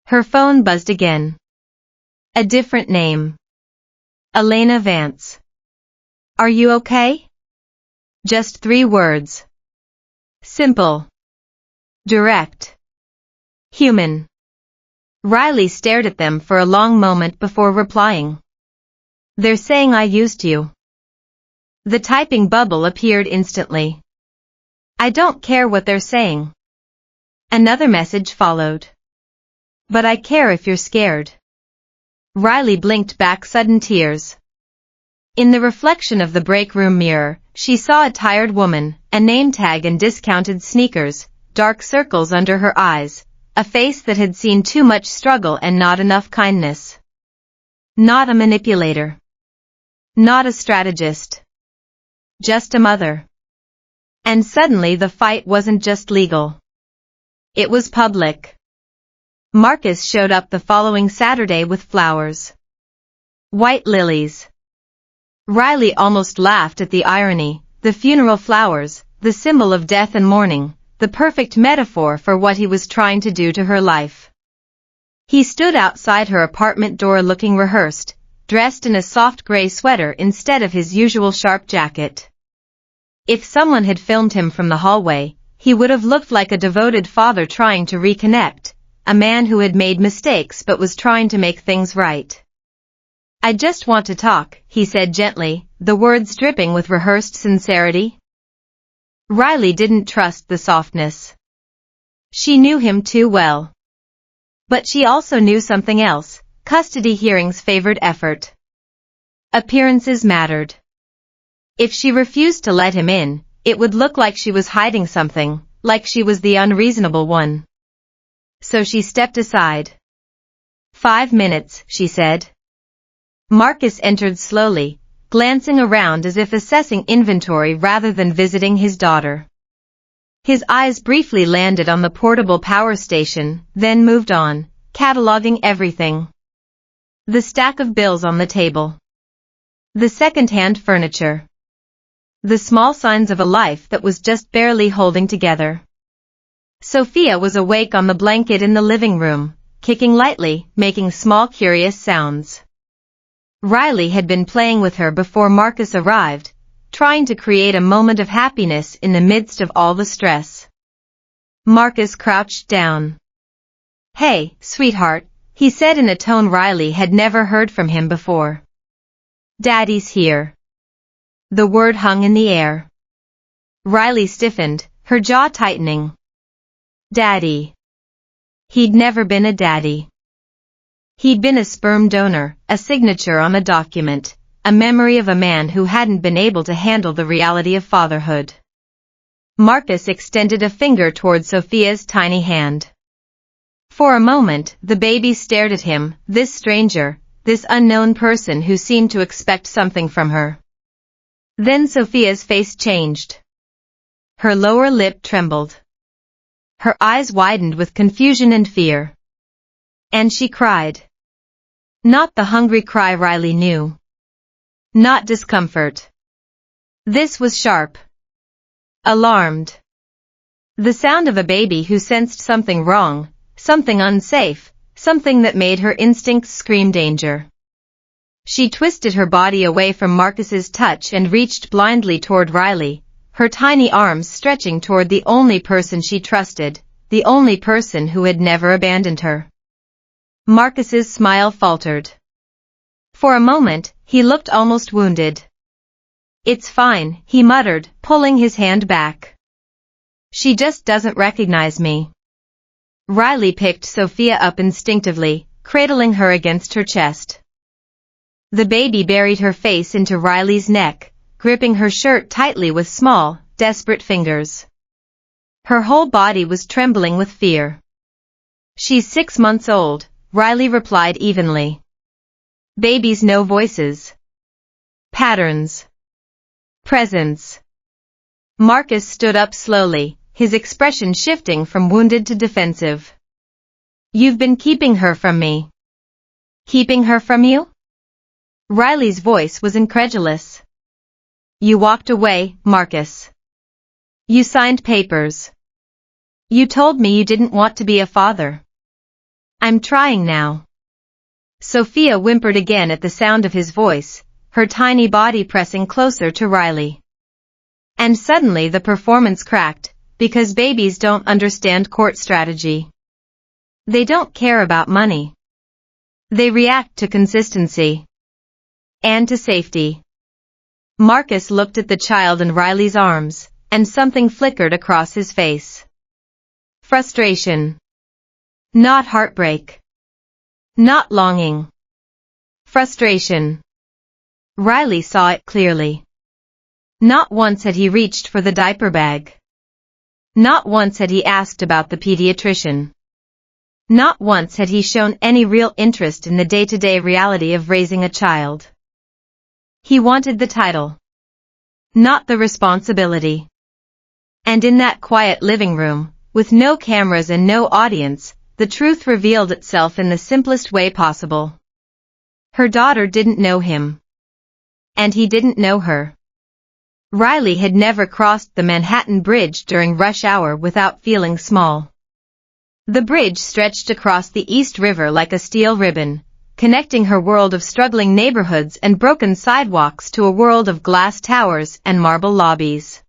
Her phone buzzed again. A different name. Elena Vance. Are you okay? Just 3 words. Simple. Direct. Human. Riley stared at them for a long moment before replying. They're saying I used you. The typing bubble appeared instantly. I don't care what they're saying. Another message followed. But I care if you're scared. Riley blinked back sudden tears. In the reflection of the break room mirror, she saw a tired woman, a name tag and discounted sneakers, dark circles under her eyes, a face that had seen too much struggle and not enough kindness. Not a manipulator. Not a strategist. Just a mother. And suddenly the fight wasn't just legal. It was public. Marcus showed up the following Saturday with flowers. White lilies. Riley almost laughed at the irony, the funeral flowers, the symbol of death and mourning, the perfect metaphor for what he was trying to do to her life. He stood outside her apartment door looking rehearsed, dressed in a soft gray sweater instead of his usual sharp jacket. If someone had filmed him from the hallway, he would have looked like a devoted father trying to reconnect, a man who had made mistakes but was trying to make things right. I just want to talk, he said gently, the words dripping with rehearsed sincerity. Riley didn't trust the softness. She knew him too well. But she also knew something else. Custody hearings favored effort. Appearances mattered. If she refused to let him in, it would look like she was hiding something, like she was the unreasonable one. So she stepped aside. 5 minutes, she said. Marcus entered slowly, glancing around as if assessing inventory rather than visiting his daughter. His eyes briefly landed on the portable power station, then moved on, cataloging everything. The stack of bills on the table. The second-hand furniture. The small signs of a life that was just barely holding together. Sophia was awake on the blanket in the living room, kicking lightly, making small curious sounds. Riley had been playing with her before Marcus arrived, trying to create a moment of happiness in the midst of all the stress. Marcus crouched down. Hey, sweetheart, he said in a tone Riley had never heard from him before. Daddy's here. The word hung in the air. Riley stiffened, her jaw tightening. Daddy. He'd never been a daddy. He'd been a sperm donor, a signature on a document, a memory of a man who hadn't been able to handle the reality of fatherhood. Marcus extended a finger toward Sophia's tiny hand. For a moment, the baby stared at him, this stranger, this unknown person who seemed to expect something from her. Then Sophia's face changed. Her lower lip trembled. Her eyes widened with confusion and fear. And she cried. Not the hungry cry Riley knew. Not discomfort. This was sharp. Alarmed. The sound of a baby who sensed something wrong, something unsafe, something that made her instincts scream danger. She twisted her body away from Marcus's touch and reached blindly toward Riley, her tiny arms stretching toward the only person she trusted, the only person who had never abandoned her. Marcus's smile faltered. For a moment, he looked almost wounded. "It's fine," he muttered, pulling his hand back. "She just doesn't recognize me." Riley picked Sophia up instinctively, cradling her against her chest. The baby buried her face into Riley's neck, gripping her shirt tightly with small, desperate fingers. Her whole body was trembling with fear. "She's 6 months old," Riley replied evenly. "Babies know voices. Patterns. Presence." Marcus stood up slowly, his expression shifting from wounded to defensive. "You've been keeping her from me." "Keeping her from you?" Riley's voice was incredulous. "You walked away, Marcus. You signed papers. You told me you didn't want to be a father." "I'm trying now." Sophia whimpered again at the sound of his voice, her tiny body pressing closer to Riley. And suddenly the performance cracked, because babies don't understand court strategy. They don't care about money. They react to consistency. And to safety. Marcus looked at the child in Riley's arms, and something flickered across his face. Frustration. Not heartbreak. Not longing. Frustration. Riley saw it clearly. Not once had he reached for the diaper bag. Not once had he asked about the pediatrician. Not once had he shown any real interest in the day-to-day reality of raising a child. He wanted the title. Not the responsibility. And in that quiet living room, with no cameras and no audience, the truth revealed itself in the simplest way possible. Her daughter didn't know him. And he didn't know her. Riley had never crossed the Manhattan Bridge during rush hour without feeling small. The bridge stretched across the East River like a steel ribbon, connecting her world of struggling neighborhoods and broken sidewalks to a world of glass towers and marble lobbies.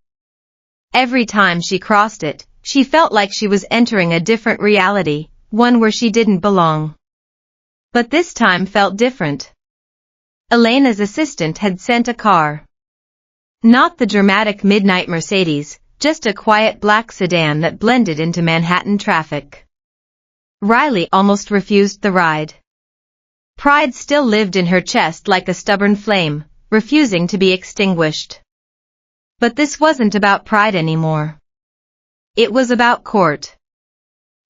Every time she crossed it, she felt like she was entering a different reality, one where she didn't belong. But this time felt different. Elena's assistant had sent a car. Not the dramatic midnight Mercedes, just a quiet black sedan that blended into Manhattan traffic. Riley almost refused the ride. Pride still lived in her chest like a stubborn flame, refusing to be extinguished. But this wasn't about pride anymore. It was about court.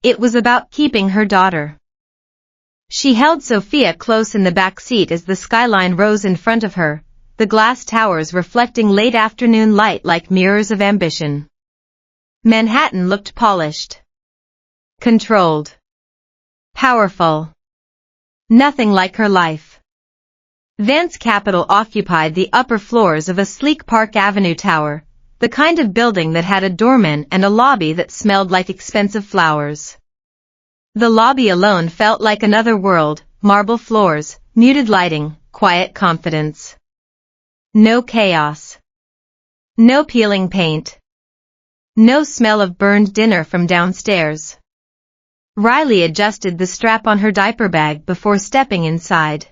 It was about keeping her daughter. She held Sophia close in the back seat as the skyline rose in front of her, the glass towers reflecting late afternoon light like mirrors of ambition. Manhattan looked polished. Controlled. Powerful. Nothing like her life. Vance Capital occupied the upper floors of a sleek Park Avenue tower, the kind of building that had a doorman and a lobby that smelled like expensive flowers. The lobby alone felt like another world, marble floors, muted lighting, quiet confidence. No chaos. No peeling paint. No smell of burned dinner from downstairs. Riley adjusted the strap on her diaper bag before stepping inside.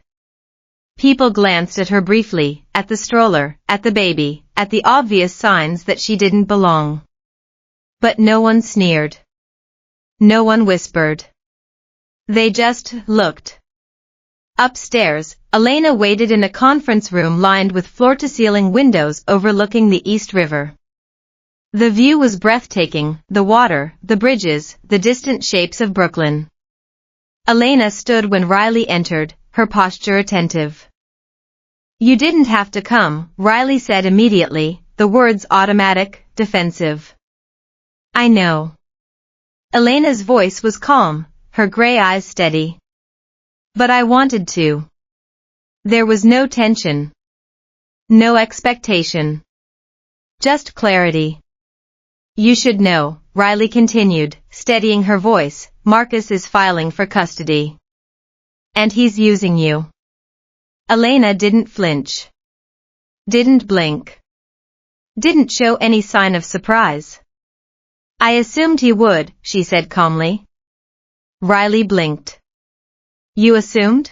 People glanced at her briefly, at the stroller, at the baby, at the obvious signs that she didn't belong. But no one sneered. No one whispered. They just looked. Upstairs, Elena waited in a conference room lined with floor-to-ceiling windows overlooking the East River. The view was breathtaking, the water, the bridges, the distant shapes of Brooklyn. Elena stood when Riley entered, her posture attentive. "You didn't have to come," Riley said immediately, the words automatic, defensive. "I know." Elena's voice was calm, her gray eyes steady. But I wanted to. There was no tension. No expectation. Just clarity. You should know, Riley continued, steadying her voice, Marcus is filing for custody. And he's using you. Elena didn't flinch. Didn't blink. Didn't show any sign of surprise. I assumed he would, she said calmly. Riley blinked. You assumed?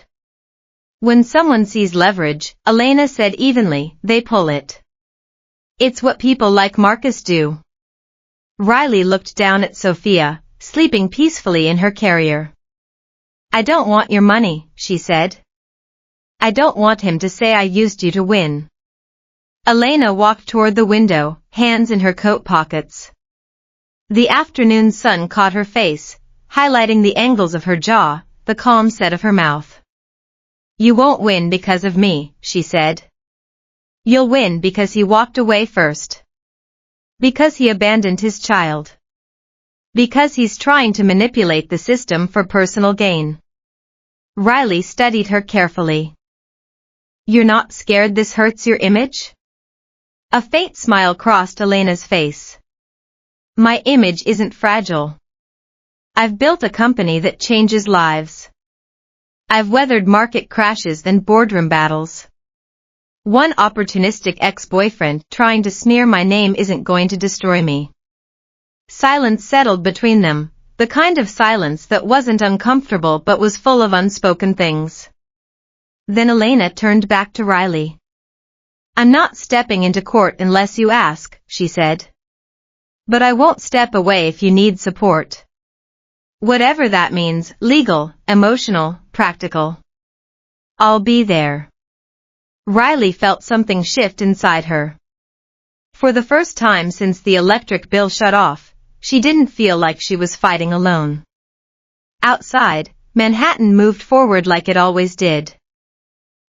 When someone sees leverage, Elena said evenly, they pull it. It's what people like Marcus do. Riley looked down at Sophia, sleeping peacefully in her carrier. I don't want your money, she said. I don't want him to say I used you to win. Elena walked toward the window, hands in her coat pockets. The afternoon sun caught her face, highlighting the angles of her jaw, the calm set of her mouth. You won't win because of me, she said. You'll win because he walked away first. Because he abandoned his child. Because he's trying to manipulate the system for personal gain. Riley studied her carefully. You're not scared this hurts your image? A faint smile crossed Elena's face. My image isn't fragile. I've built a company that changes lives. I've weathered market crashes and boardroom battles. One opportunistic ex-boyfriend trying to smear my name isn't going to destroy me. Silence settled between them, the kind of silence that wasn't uncomfortable but was full of unspoken things. Then Elena turned back to Riley. I'm not stepping into court unless you ask, she said. But I won't step away if you need support. Whatever that means, legal, emotional, practical. I'll be there. Riley felt something shift inside her. For the first time since the electric bill shut off, she didn't feel like she was fighting alone. Outside, Manhattan moved forward like it always did.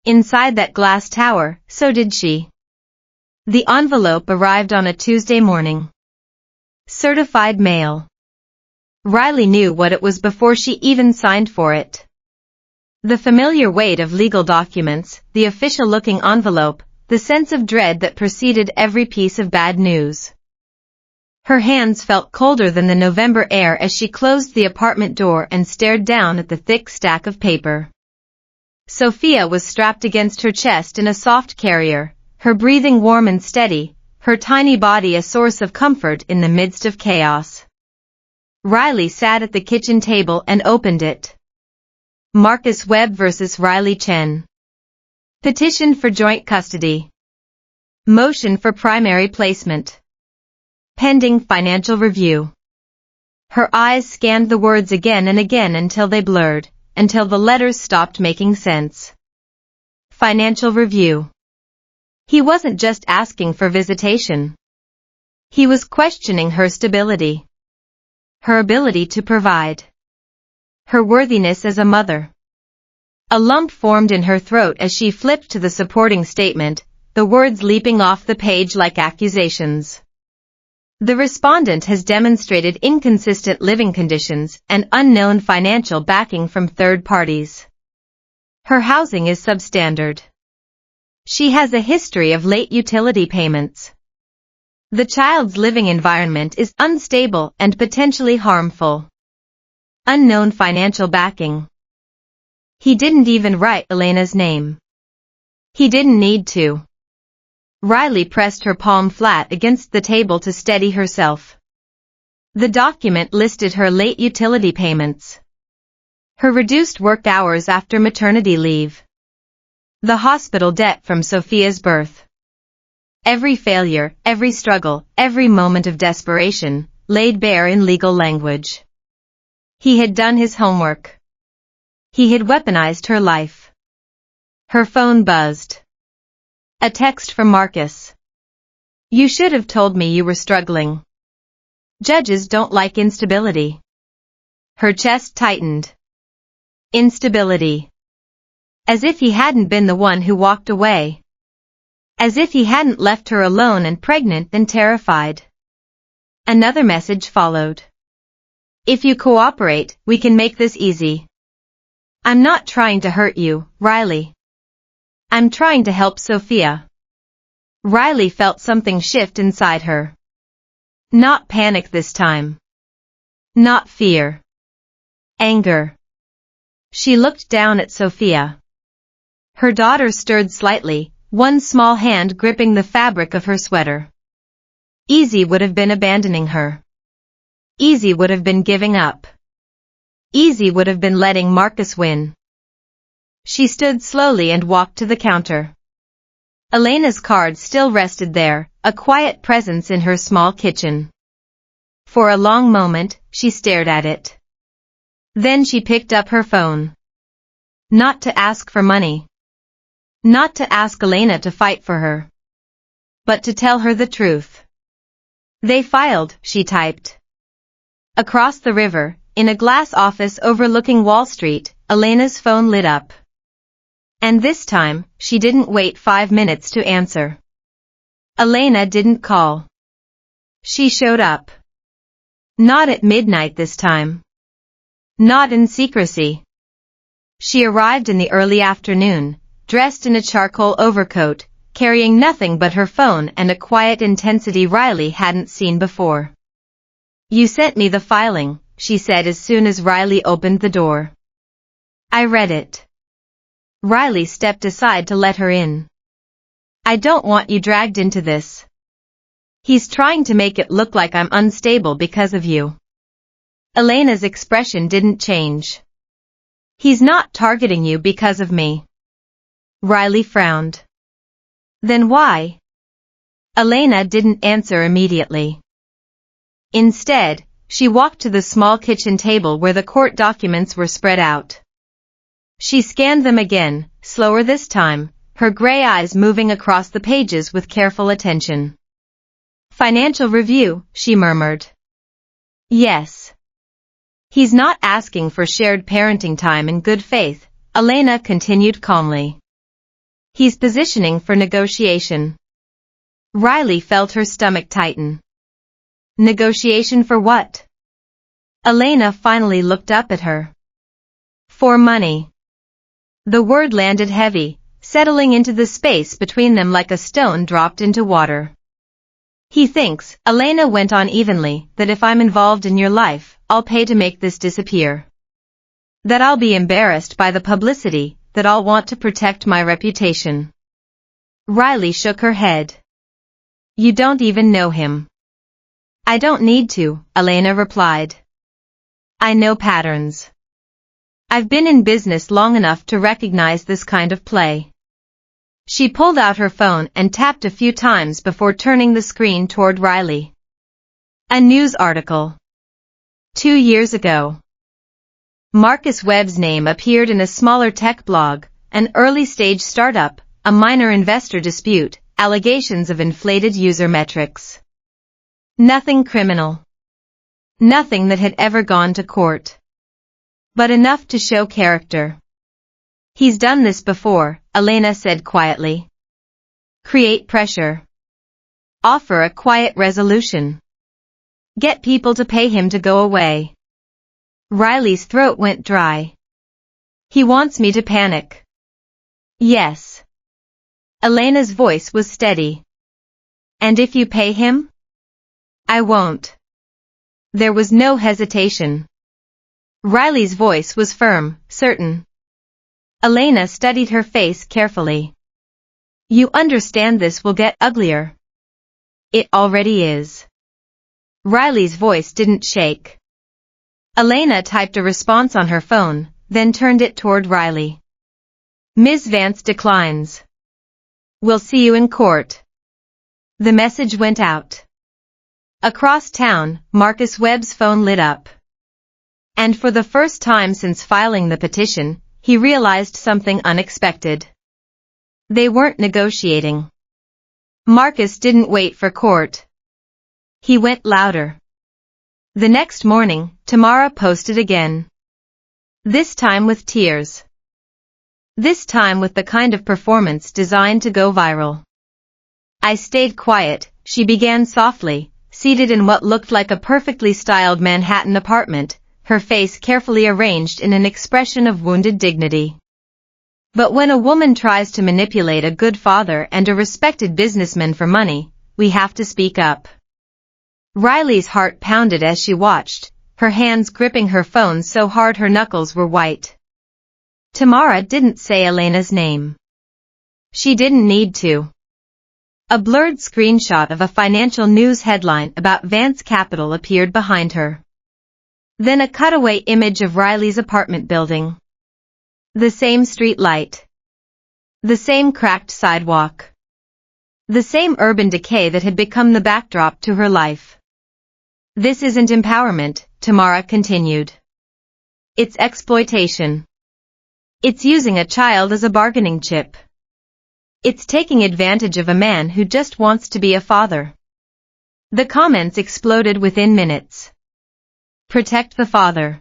Inside that glass tower, so did she. The envelope arrived on a Tuesday morning. Certified mail. Riley knew what it was before she even signed for it. The familiar weight of legal documents, the official-looking envelope, the sense of dread that preceded every piece of bad news. Her hands felt colder than the November air as she closed the apartment door and stared down at the thick stack of paper. Sophia was strapped against her chest in a soft carrier, her breathing warm and steady, her tiny body a source of comfort in the midst of chaos. Riley sat at the kitchen table and opened it. Marcus Webb versus Riley Chen. Petition for joint custody. Motion for primary placement. Pending financial review. Her eyes scanned the words again and again until they blurred, until the letters stopped making sense. Financial review. He wasn't just asking for visitation. He was questioning her stability. Her ability to provide. Her worthiness as a mother. A lump formed in her throat as she flipped to the supporting statement, the words leaping off the page like accusations. The respondent has demonstrated inconsistent living conditions and unknown financial backing from third parties. Her housing is substandard. She has a history of late utility payments. The child's living environment is unstable and potentially harmful. Unknown financial backing. He didn't even write Elena's name. He didn't need to. Riley pressed her palm flat against the table to steady herself. The document listed her late utility payments. Her reduced work hours after maternity leave. The hospital debt from Sophia's birth. Every failure, every struggle, every moment of desperation, laid bare in legal language. He had done his homework. He had weaponized her life. Her phone buzzed. A text from Marcus. You should have told me you were struggling. Judges don't like instability. Her chest tightened. Instability. As if he hadn't been the one who walked away. As if he hadn't left her alone and pregnant and terrified. Another message followed. If you cooperate, we can make this easy. I'm not trying to hurt you, Riley. I'm trying to help Sophia. Riley felt something shift inside her. Not panic this time. Not fear. Anger. She looked down at Sophia. Her daughter stirred slightly, one small hand gripping the fabric of her sweater. Easy would have been abandoning her. Easy would have been giving up. Easy would have been letting Marcus win. She stood slowly and walked to the counter. Elena's card still rested there, a quiet presence in her small kitchen. For a long moment, she stared at it. Then she picked up her phone. Not to ask for money. Not to ask Elena to fight for her. But to tell her the truth. They filed, she typed. Across the river, in a glass office overlooking Wall Street, Elena's phone lit up. And this time, she didn't wait 5 minutes to answer. Elena didn't call. She showed up. Not at midnight this time. Not in secrecy. She arrived in the early afternoon, dressed in a charcoal overcoat, carrying nothing but her phone and a quiet intensity Riley hadn't seen before. You sent me the filing, she said as soon as Riley opened the door. I read it. Riley stepped aside to let her in. I don't want you dragged into this. He's trying to make it look like I'm unstable because of you. Elena's expression didn't change. He's not targeting you because of me. Riley frowned. Then why? Elena didn't answer immediately. Instead, she walked to the small kitchen table where the court documents were spread out. She scanned them again, slower this time, her gray eyes moving across the pages with careful attention. Financial review, she murmured. Yes. He's not asking for shared parenting time in good faith, Elena continued calmly. He's positioning for negotiation. Riley felt her stomach tighten. Negotiation for what? Elena finally looked up at her. For money. The word landed heavy, settling into the space between them like a stone dropped into water. He thinks, Elena went on evenly, that if I'm involved in your life, I'll pay to make this disappear. That I'll be embarrassed by the publicity, that I'll want to protect my reputation. Riley shook her head. You don't even know him. I don't need to, Elena replied. I know patterns. I've been in business long enough to recognize this kind of play. She pulled out her phone and tapped a few times before turning the screen toward Riley. A news article. 2 years ago. Marcus Webb's name appeared in a smaller tech blog, an early-stage startup, a minor investor dispute, allegations of inflated user metrics. Nothing criminal. Nothing that had ever gone to court. But enough to show character. He's done this before, Elena said quietly. Create pressure. Offer a quiet resolution. Get people to pay him to go away. Riley's throat went dry. He wants me to panic. Yes. Elena's voice was steady. And if you pay him? I won't. There was no hesitation. Riley's voice was firm, certain. Elena studied her face carefully. You understand this will get uglier. It already is. Riley's voice didn't shake. Elena typed a response on her phone, then turned it toward Riley. Ms. Vance declines. We'll see you in court. The message went out. Across town, Marcus Webb's phone lit up. And for the first time since filing the petition, he realized something unexpected. They weren't negotiating. Marcus didn't wait for court. He went louder. The next morning, Tamara posted again. This time with tears. This time with the kind of performance designed to go viral. I stayed quiet, she began softly, seated in what looked like a perfectly styled Manhattan apartment, her face carefully arranged in an expression of wounded dignity. But when a woman tries to manipulate a good father and a respected businessman for money, we have to speak up. Riley's heart pounded as she watched, her hands gripping her phone so hard her knuckles were white. Tamara didn't say Elena's name. She didn't need to. A blurred screenshot of a financial news headline about Vance Capital appeared behind her. Then a cutaway image of Riley's apartment building. The same street light. The same cracked sidewalk. The same urban decay that had become the backdrop to her life. This isn't empowerment, Tamara continued. It's exploitation. It's using a child as a bargaining chip. It's taking advantage of a man who just wants to be a father. The comments exploded within minutes. Protect the father.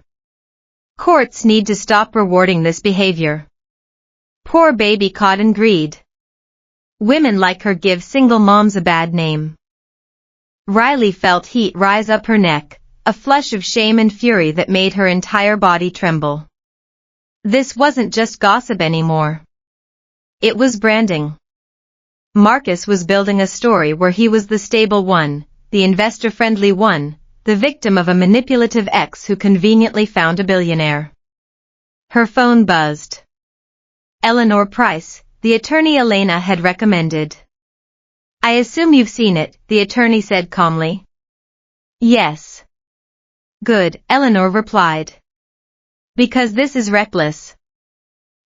Courts need to stop rewarding this behavior. Poor baby caught in greed. Women like her give single moms a bad name. Riley felt heat rise up her neck, a flush of shame and fury that made her entire body tremble. This wasn't just gossip anymore. It was branding. Marcus was building a story where he was the stable one, the investor-friendly one, the victim of a manipulative ex who conveniently found a billionaire. Her phone buzzed. Eleanor Price, the attorney Elena had recommended. I assume you've seen it, the attorney said calmly. Yes. Good, Eleanor replied. Because this is reckless.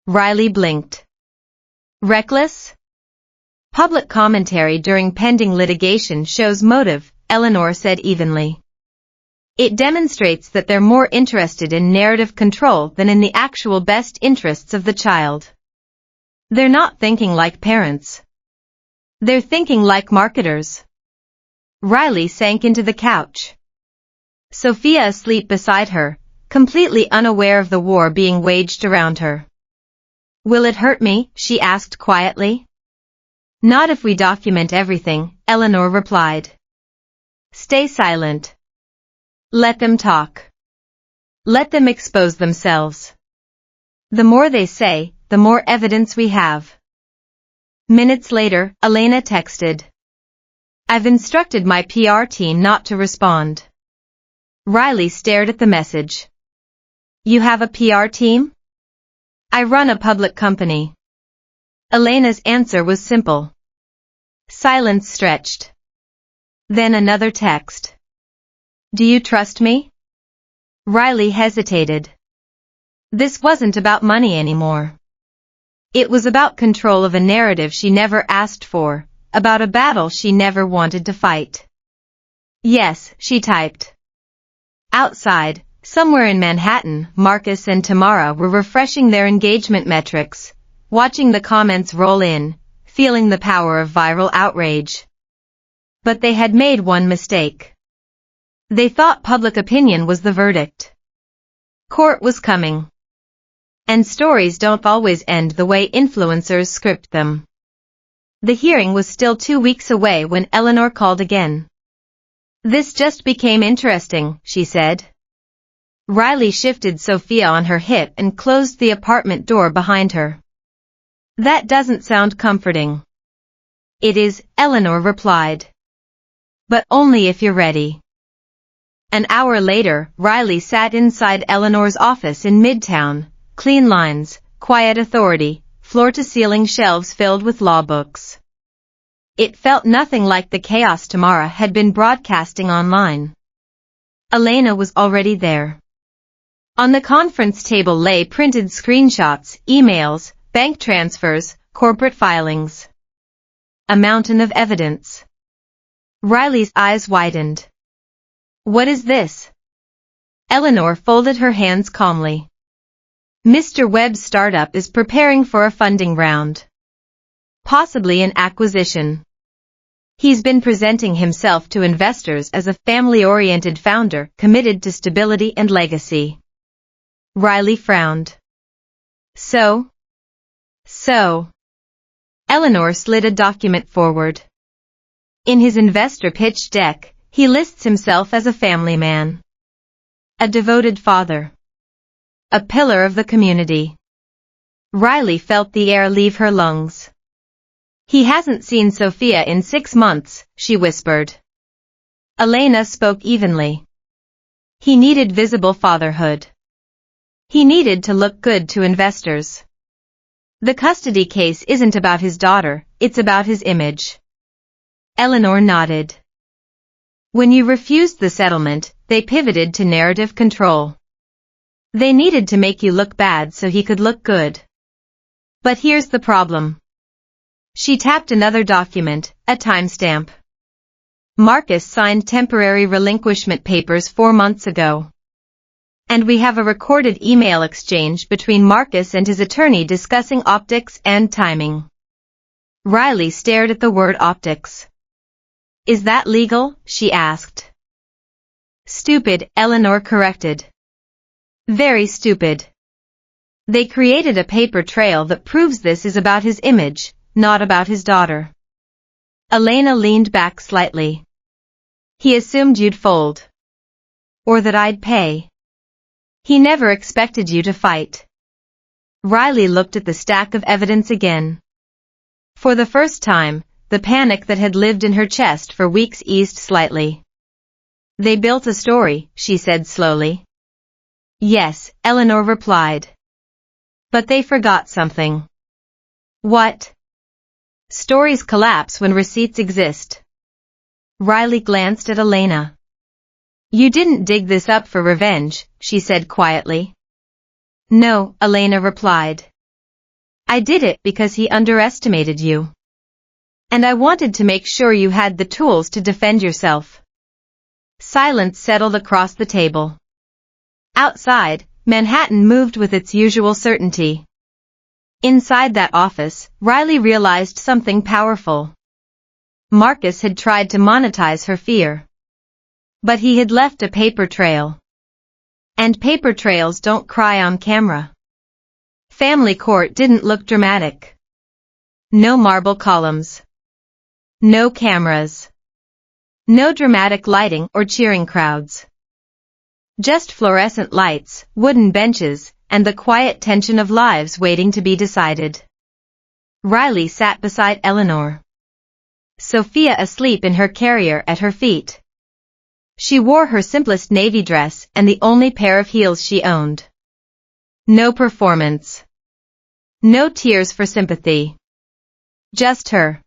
Riley blinked. Reckless? Public commentary during pending litigation shows motive, Eleanor said evenly. It demonstrates that they're more interested in narrative control than in the actual best interests of the child. They're not thinking like parents. They're thinking like marketers. Riley sank into the couch. Sophia asleep beside her, completely unaware of the war being waged around her. Will it hurt me? She asked quietly. Not if we document everything, Eleanor replied. Stay silent. Let them talk. Let them expose themselves. The more they say, the more evidence we have. Minutes later, Elena texted. I've instructed my PR team not to respond. Riley stared at the message. You have a PR team? I run a public company. Elena's answer was simple. Silence stretched. Then another text. Do you trust me? Riley hesitated. This wasn't about money anymore. It was about control of a narrative she never asked for, about a battle she never wanted to fight. Yes, she typed. Outside, somewhere in Manhattan, Marcus and Tamara were refreshing their engagement metrics, watching the comments roll in, feeling the power of viral outrage. But they had made one mistake. They thought public opinion was the verdict. Court was coming. And stories don't always end the way influencers script them. The hearing was still 2 weeks away when Eleanor called again. This just became interesting, she said. Riley shifted Sophia on her hip and closed the apartment door behind her. That doesn't sound comforting. It is, Eleanor replied. But only if you're ready. An hour later, Riley sat inside Eleanor's office in Midtown, clean lines, quiet authority, floor-to-ceiling shelves filled with law books. It felt nothing like the chaos Tamara had been broadcasting online. Elena was already there. On the conference table lay printed screenshots, emails, bank transfers, corporate filings. A mountain of evidence. Riley's eyes widened. What is this? Eleanor folded her hands calmly. Mr. Webb's startup is preparing for a funding round. Possibly an acquisition. He's been presenting himself to investors as a family-oriented founder committed to stability and legacy. Riley frowned. So? Eleanor slid a document forward. In his investor pitch deck, he lists himself as a family man. A devoted father. A pillar of the community. Riley felt the air leave her lungs. He hasn't seen Sophia in 6 months, she whispered. Elena spoke evenly. He needed visible fatherhood. He needed to look good to investors. The custody case isn't about his daughter, it's about his image. Eleanor nodded. When you refused the settlement, they pivoted to narrative control. They needed to make you look bad so he could look good. But here's the problem. She tapped another document, a timestamp. Marcus signed temporary relinquishment papers 4 months ago. And we have a recorded email exchange between Marcus and his attorney discussing optics and timing. Riley stared at the word optics. Is that legal? She asked. Stupid, Eleanor corrected. Very stupid. They created a paper trail that proves this is about his image, not about his daughter. Elena leaned back slightly. He assumed you'd fold. Or that I'd pay. He never expected you to fight. Riley looked at the stack of evidence again. For the first time, the panic that had lived in her chest for weeks eased slightly. They built a story, she said slowly. Yes, Eleanor replied. But they forgot something. What? Stories collapse when receipts exist. Riley glanced at Elena. You didn't dig this up for revenge, she said quietly. No, Elena replied. I did it because he underestimated you. And I wanted to make sure you had the tools to defend yourself. Silence settled across the table. Outside, Manhattan moved with its usual certainty. Inside that office, Riley realized something powerful. Marcus had tried to monetize her fear. But he had left a paper trail. And paper trails don't cry on camera. Family court didn't look dramatic. No marble columns. No cameras. No dramatic lighting or cheering crowds. Just fluorescent lights, wooden benches, and the quiet tension of lives waiting to be decided. Riley sat beside Eleanor. Sophia asleep in her carrier at her feet. She wore her simplest navy dress and the only pair of heels she owned. No performance. No tears for sympathy. Just her.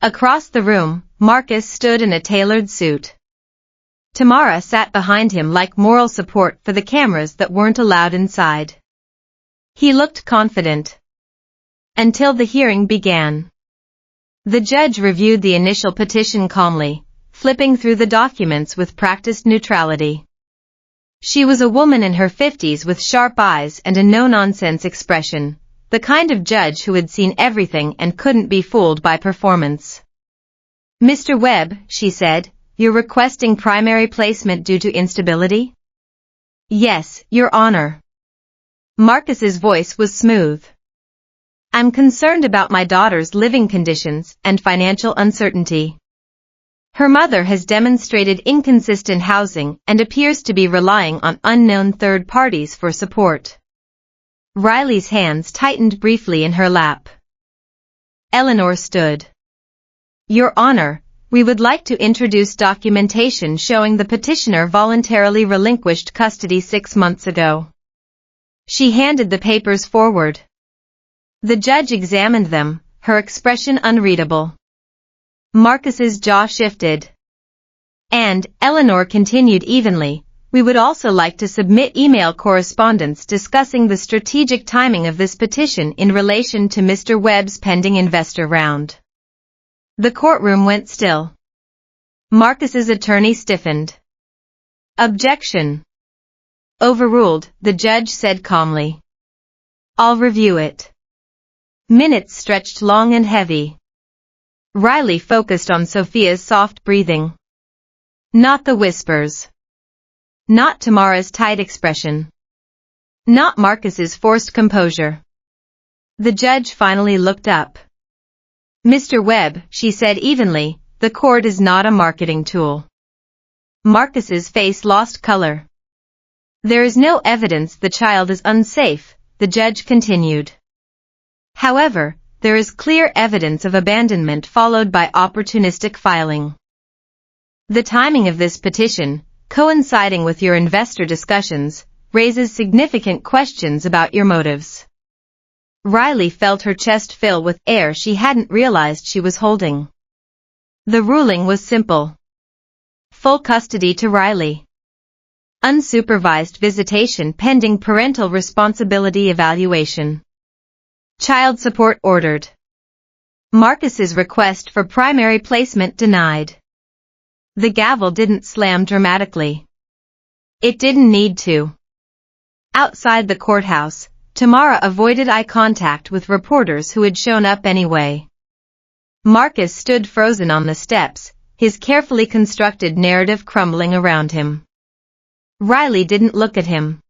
Across the room, Marcus stood in a tailored suit. Tamara sat behind him like moral support for the cameras that weren't allowed inside. He looked confident. Until the hearing began. The judge reviewed the initial petition calmly, flipping through the documents with practiced neutrality. She was a woman in her 50s with sharp eyes and a no-nonsense expression, the kind of judge who had seen everything and couldn't be fooled by performance. Mr. Webb, she said, you're requesting primary placement due to instability? Yes, Your Honor. Marcus's voice was smooth. I'm concerned about my daughter's living conditions and financial uncertainty. Her mother has demonstrated inconsistent housing and appears to be relying on unknown third parties for support. Riley's hands tightened briefly in her lap. Eleanor stood. Your Honor, we would like to introduce documentation showing the petitioner voluntarily relinquished custody 6 months ago. She handed the papers forward. The judge examined them, her expression unreadable. Marcus's jaw shifted. And, Eleanor continued evenly, we would also like to submit email correspondence discussing the strategic timing of this petition in relation to Mr. Webb's pending investor round. The courtroom went still. Marcus's attorney stiffened. Objection. Overruled, the judge said calmly. I'll review it. Minutes stretched long and heavy. Riley focused on Sophia's soft breathing. Not the whispers. Not Tamara's tight expression. Not Marcus's forced composure. The judge finally looked up. Mr. Webb, she said evenly, the court is not a marketing tool. Marcus's face lost color. There is no evidence the child is unsafe, the judge continued. However, there is clear evidence of abandonment followed by opportunistic filing. The timing of this petition, coinciding with your investor discussions, raises significant questions about your motives. Riley felt her chest fill with air she hadn't realized she was holding. The ruling was simple. Full custody to Riley. Unsupervised visitation pending parental responsibility evaluation. Child support ordered. Marcus's request for primary placement denied. The gavel didn't slam dramatically. It didn't need to. Outside the courthouse, Tamara avoided eye contact with reporters who had shown up anyway. Marcus stood frozen on the steps, his carefully constructed narrative crumbling around him. Riley didn't look at him.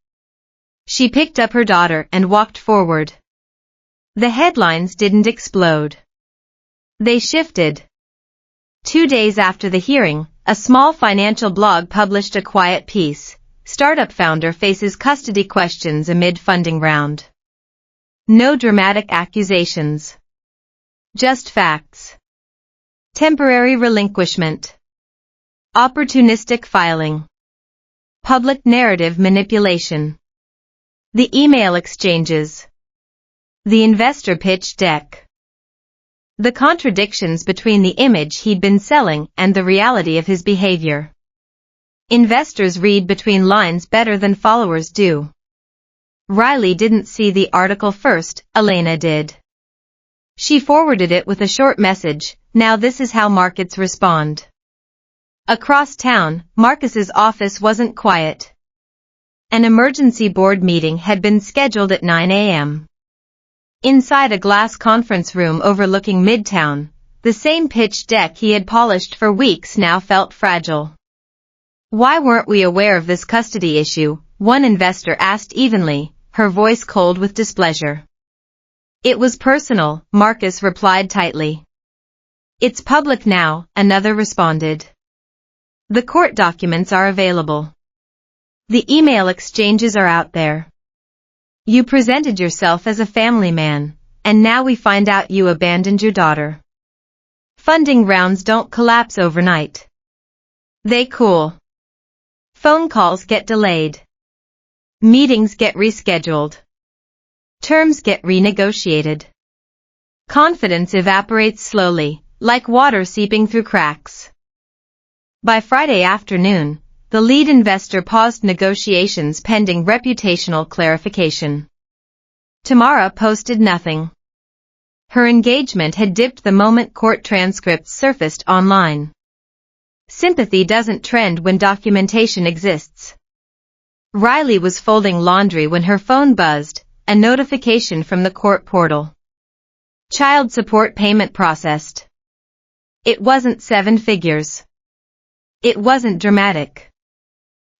She picked up her daughter and walked forward. The headlines didn't explode. They shifted. 2 days after the hearing, a small financial blog published a quiet piece. Startup founder faces custody questions amid funding round. No dramatic accusations. Just facts. Temporary relinquishment. Opportunistic filing. Public narrative manipulation. The email exchanges. The investor pitch deck. The contradictions between the image he'd been selling and the reality of his behavior. Investors read between lines better than followers do. Riley didn't see the article first, Elena did. She forwarded it with a short message, now this is how markets respond. Across town, Marcus's office wasn't quiet. An emergency board meeting had been scheduled at 9 a.m. Inside a glass conference room overlooking Midtown, the same pitch deck he had polished for weeks now felt fragile. Why weren't we aware of this custody issue? One investor asked evenly, her voice cold with displeasure. It was personal, Marcus replied tightly. It's public now, another responded. The court documents are available. The email exchanges are out there. You presented yourself as a family man, and now we find out you abandoned your daughter. Funding rounds don't collapse overnight. They cool. Phone calls get delayed. Meetings get rescheduled. Terms get renegotiated. Confidence evaporates slowly, like water seeping through cracks. By Friday afternoon, the lead investor paused negotiations pending reputational clarification. Tamara posted nothing. Her engagement had dipped the moment court transcripts surfaced online. Sympathy doesn't trend when documentation exists. Riley was folding laundry when her phone buzzed, a notification from the court portal. Child support payment processed. It wasn't 7 figures. It wasn't dramatic.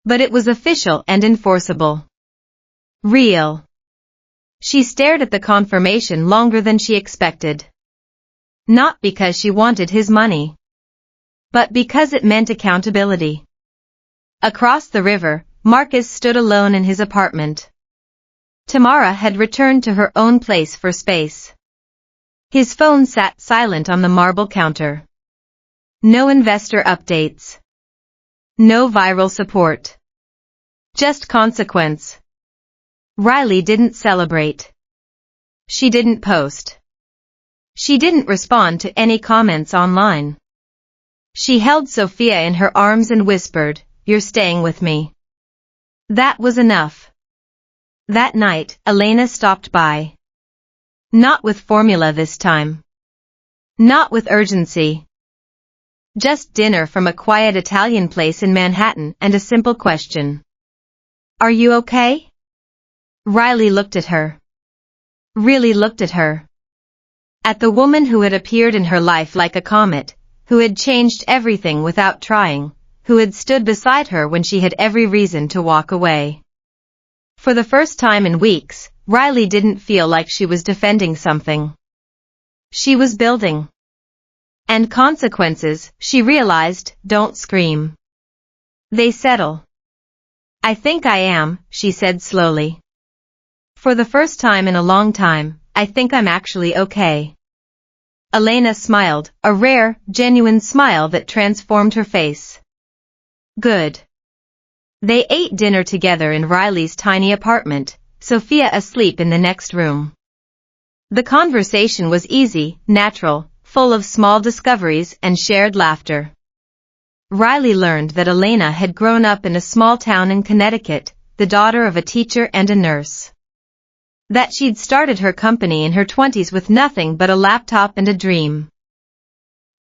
But it was official and enforceable. Real. She stared at the confirmation longer than she expected. Not because she wanted his money, but because it meant accountability. Across the river, Marcus stood alone in his apartment. Tamara had returned to her own place for space. His phone sat silent on the marble counter. No investor updates. No viral support. Just consequence. Riley didn't celebrate. She didn't post. She didn't respond to any comments online. She held Sophia in her arms and whispered, "You're staying with me." That was enough. That night, Elena stopped by. Not with formula this time. Not with urgency. Just dinner from a quiet Italian place in Manhattan and a simple question. Are you okay? Riley looked at her. Really looked at her. At the woman who had appeared in her life like a comet, who had changed everything without trying, who had stood beside her when she had every reason to walk away. For the first time in weeks, Riley didn't feel like she was defending something. She was building. And consequences, she realized, don't scream. They settle. I think I am, she said slowly. For the first time in a long time, I think I'm actually okay. Elena smiled, a rare, genuine smile that transformed her face. Good. They ate dinner together in Riley's tiny apartment, Sophia asleep in the next room. The conversation was easy, natural, full of small discoveries and shared laughter. Riley learned that Elena had grown up in a small town in Connecticut, the daughter of a teacher and a nurse. That she'd started her company in her 20s with nothing but a laptop and a dream.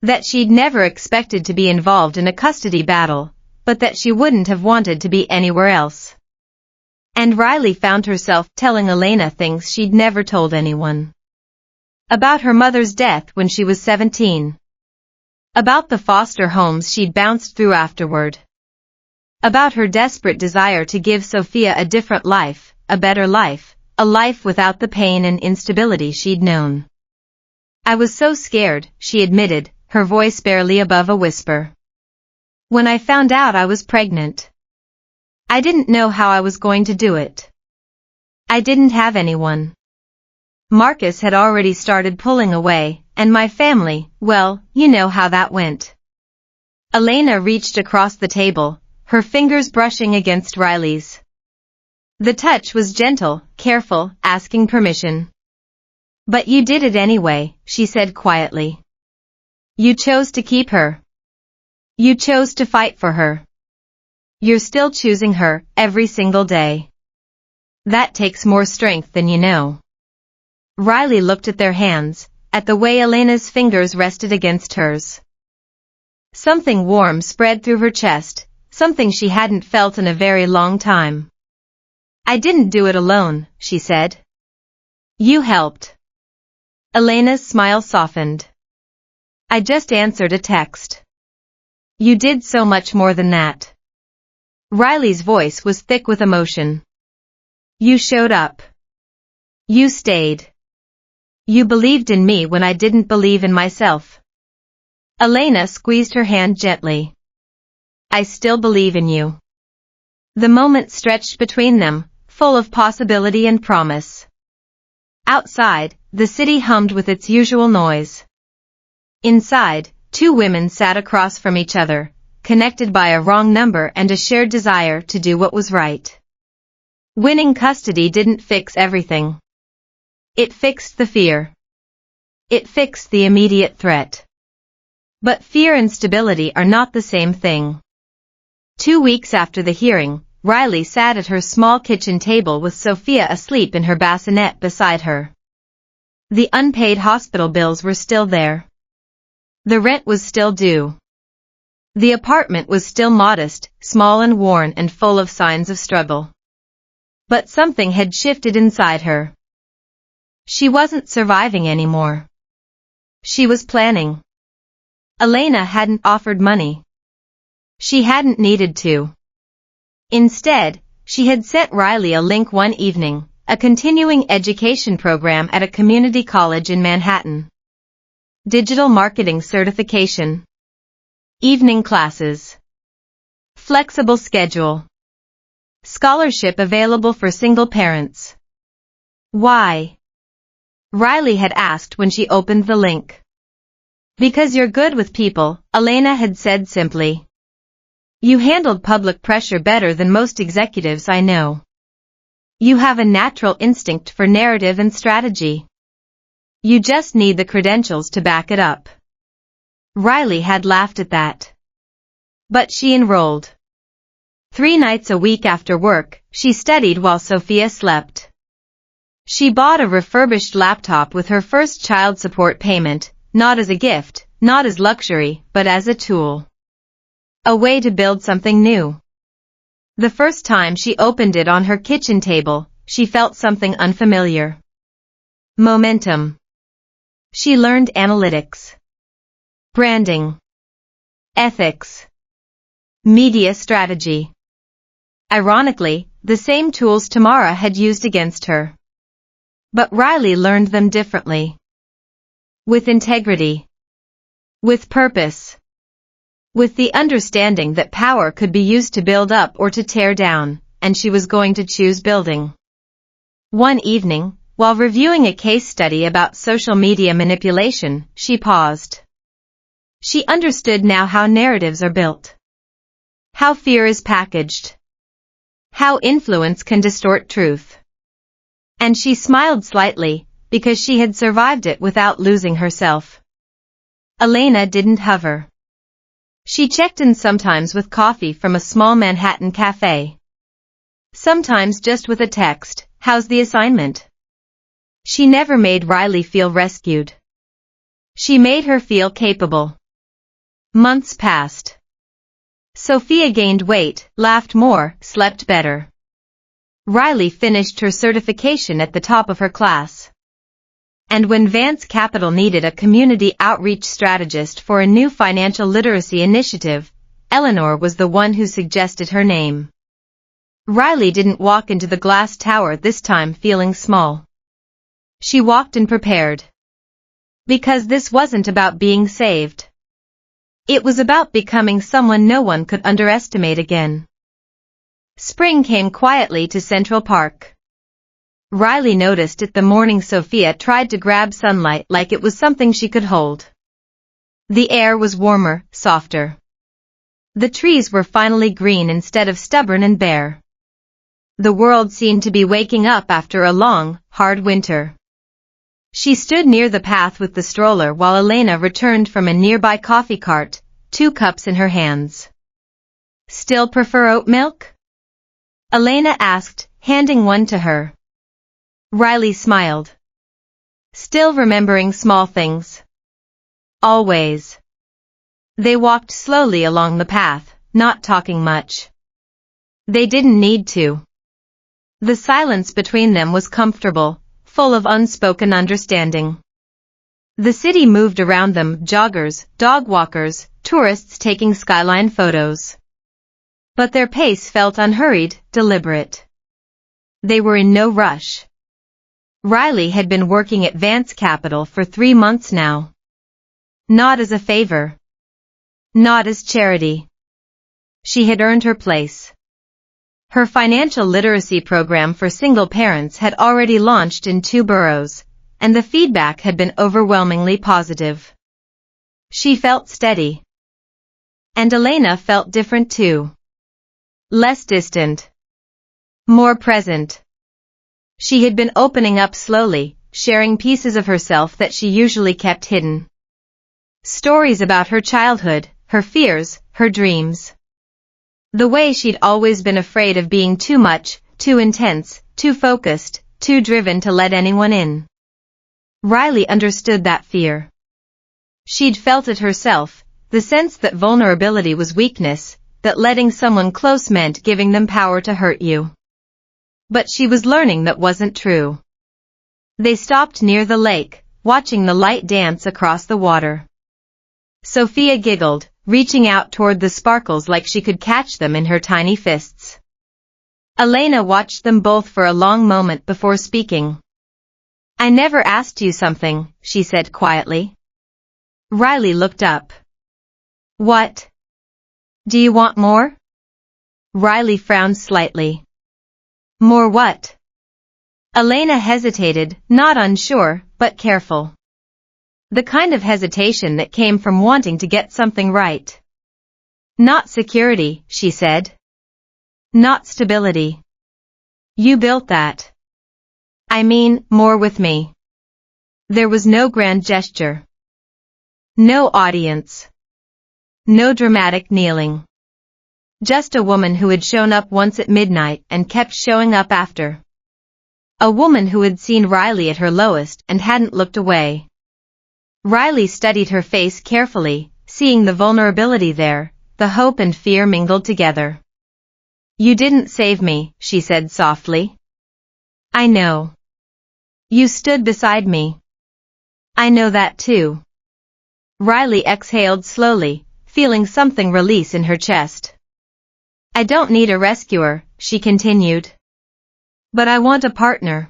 That she'd never expected to be involved in a custody battle, but that she wouldn't have wanted to be anywhere else. And Riley found herself telling Elena things she'd never told anyone. About her mother's death when she was 17. About the foster homes she'd bounced through afterward. About her desperate desire to give Sophia a different life, a better life, a life without the pain and instability she'd known. I was so scared, she admitted, her voice barely above a whisper. When I found out I was pregnant. I didn't know how I was going to do it. I didn't have anyone. Marcus had already started pulling away, and my family, well, you know how that went. Elena reached across the table, her fingers brushing against Riley's. The touch was gentle, careful, asking permission. But you did it anyway, she said quietly. You chose to keep her. You chose to fight for her. You're still choosing her, every single day. That takes more strength than you know. Riley looked at their hands, at the way Elena's fingers rested against hers. Something warm spread through her chest, something she hadn't felt in a very long time. I didn't do it alone, she said. You helped. Elena's smile softened. I just answered a text. You did so much more than that. Riley's voice was thick with emotion. You showed up. You stayed. You believed in me when I didn't believe in myself. Elena squeezed her hand gently. I still believe in you. The moment stretched between them, full of possibility and promise. Outside, the city hummed with its usual noise. Inside, two women sat across from each other, connected by a wrong number and a shared desire to do what was right. Winning custody didn't fix everything. It fixed the fear. It fixed the immediate threat. But fear and stability are not the same thing. 2 weeks after the hearing, Riley sat at her small kitchen table with Sophia asleep in her bassinet beside her. The unpaid hospital bills were still there. The rent was still due. The apartment was still modest, small and worn and full of signs of struggle. But something had shifted inside her. She wasn't surviving anymore. She was planning. Elena hadn't offered money. She hadn't needed to. Instead, she had sent Riley a link one evening, a continuing education program at a community college in Manhattan. Digital marketing certification. Evening classes. Flexible schedule. Scholarship available for single parents. Why? Riley had asked when she opened the link. Because you're good with people, Elena had said simply. You handled public pressure better than most executives I know. You have a natural instinct for narrative and strategy. You just need the credentials to back it up. Riley had laughed at that. But she enrolled. 3 nights a week after work, she studied while Sophia slept. She bought a refurbished laptop with her first child support payment, not as a gift, not as luxury, but as a tool. A way to build something new. The first time she opened it on her kitchen table, she felt something unfamiliar. Momentum. She learned analytics. Branding. Ethics. Media strategy. Ironically, the same tools Tamara had used against her. But Riley learned them differently. With integrity. With purpose. With the understanding that power could be used to build up or to tear down, and she was going to choose building. One evening, while reviewing a case study about social media manipulation, she paused. She understood now how narratives are built, how fear is packaged, how influence can distort truth. And she smiled slightly, because she had survived it without losing herself. Elena didn't hover. She checked in sometimes with coffee from a small Manhattan cafe. Sometimes just with a text, "How's the assignment?" She never made Riley feel rescued. She made her feel capable. Months passed. Sophia gained weight, laughed more, slept better. Riley finished her certification at the top of her class. And when Vance Capital needed a community outreach strategist for a new financial literacy initiative, Eleanor was the one who suggested her name. Riley didn't walk into the glass tower this time feeling small. She walked in prepared. Because this wasn't about being saved. It was about becoming someone no one could underestimate again. Spring came quietly to Central Park. Riley noticed it the morning Sophia tried to grab sunlight like it was something she could hold. The air was warmer, softer. The trees were finally green instead of stubborn and bare. The world seemed to be waking up after a long, hard winter. She stood near the path with the stroller while Elena returned from a nearby coffee cart, 2 cups in her hands. "Still prefer oat milk?" Elena asked, handing one to her. Riley smiled. "Still remembering small things?" "Always." They walked slowly along the path, not talking much. They didn't need to. The silence between them was comfortable, full of unspoken understanding. The city moved around them, joggers, dog walkers, tourists taking skyline photos. But their pace felt unhurried, deliberate. They were in no rush. Riley had been working at Vance Capital for 3 months now. Not as a favor. Not as charity. She had earned her place. Her financial literacy program for single parents had already launched in 2 boroughs, and the feedback had been overwhelmingly positive. She felt steady. And Elena felt different too. Less distant. More present. She had been opening up slowly, sharing pieces of herself that she usually kept hidden. Stories about her childhood, her fears, her dreams. The way she'd always been afraid of being too much, too intense, too focused, too driven to let anyone in. Riley understood that fear. She'd felt it herself, the sense that vulnerability was weakness, that letting someone close meant giving them power to hurt you. But she was learning that wasn't true. They stopped near the lake, watching the light dance across the water. Sophia giggled, reaching out toward the sparkles like she could catch them in her tiny fists. Elena watched them both for a long moment before speaking. "I never asked you something," she said quietly. Riley looked up. "What? Do you want more?" Riley frowned slightly. "More what?" Elena hesitated, not unsure, but careful. The kind of hesitation that came from wanting to get something right. "Not security," she said. "Not stability. You built that. I mean, more with me." There was no grand gesture. No audience. No dramatic kneeling. Just a woman who had shown up once at midnight and kept showing up after. A woman who had seen Riley at her lowest and hadn't looked away. Riley studied her face carefully, seeing the vulnerability there, the hope and fear mingled together. "You didn't save me," she said softly. "I know. You stood beside me. I know that too." Riley exhaled slowly, feeling something release in her chest. "I don't need a rescuer," she continued. "But I want a partner."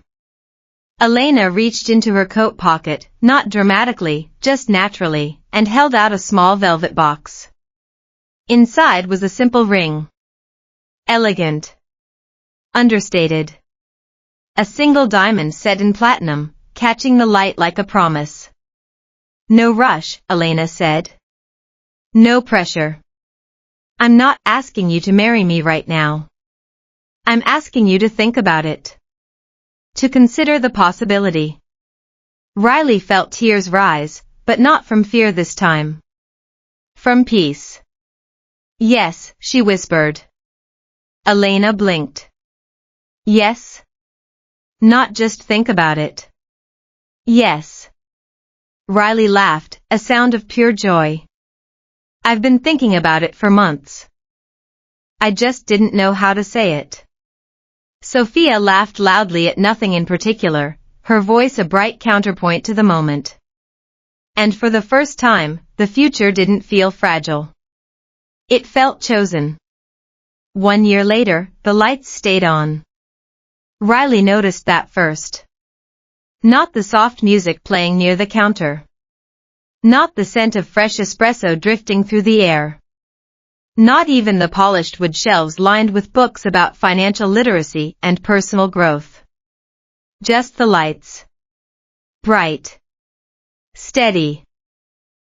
Elena reached into her coat pocket, not dramatically, just naturally, and held out a small velvet box. Inside was a simple ring. Elegant. Understated. A single diamond set in platinum, catching the light like a promise. No rush, Elena said. No pressure. I'm not asking you to marry me right now. I'm asking you to think about it. To consider the possibility. Riley felt tears rise, but not from fear this time. From peace. Yes, she whispered. Elena blinked. Yes? Not just think about it. Yes. Riley laughed, a sound of pure joy. I've been thinking about it for months. I just didn't know how to say it. Sophia laughed loudly at nothing in particular, her voice a bright counterpoint to the moment. And for the first time, the future didn't feel fragile. It felt chosen. 1 year later, the lights stayed on. Riley noticed that first. Not the soft music playing near the counter. Not the scent of fresh espresso drifting through the air. Not even the polished wood shelves lined with books about financial literacy and personal growth. Just the lights. Bright. Steady.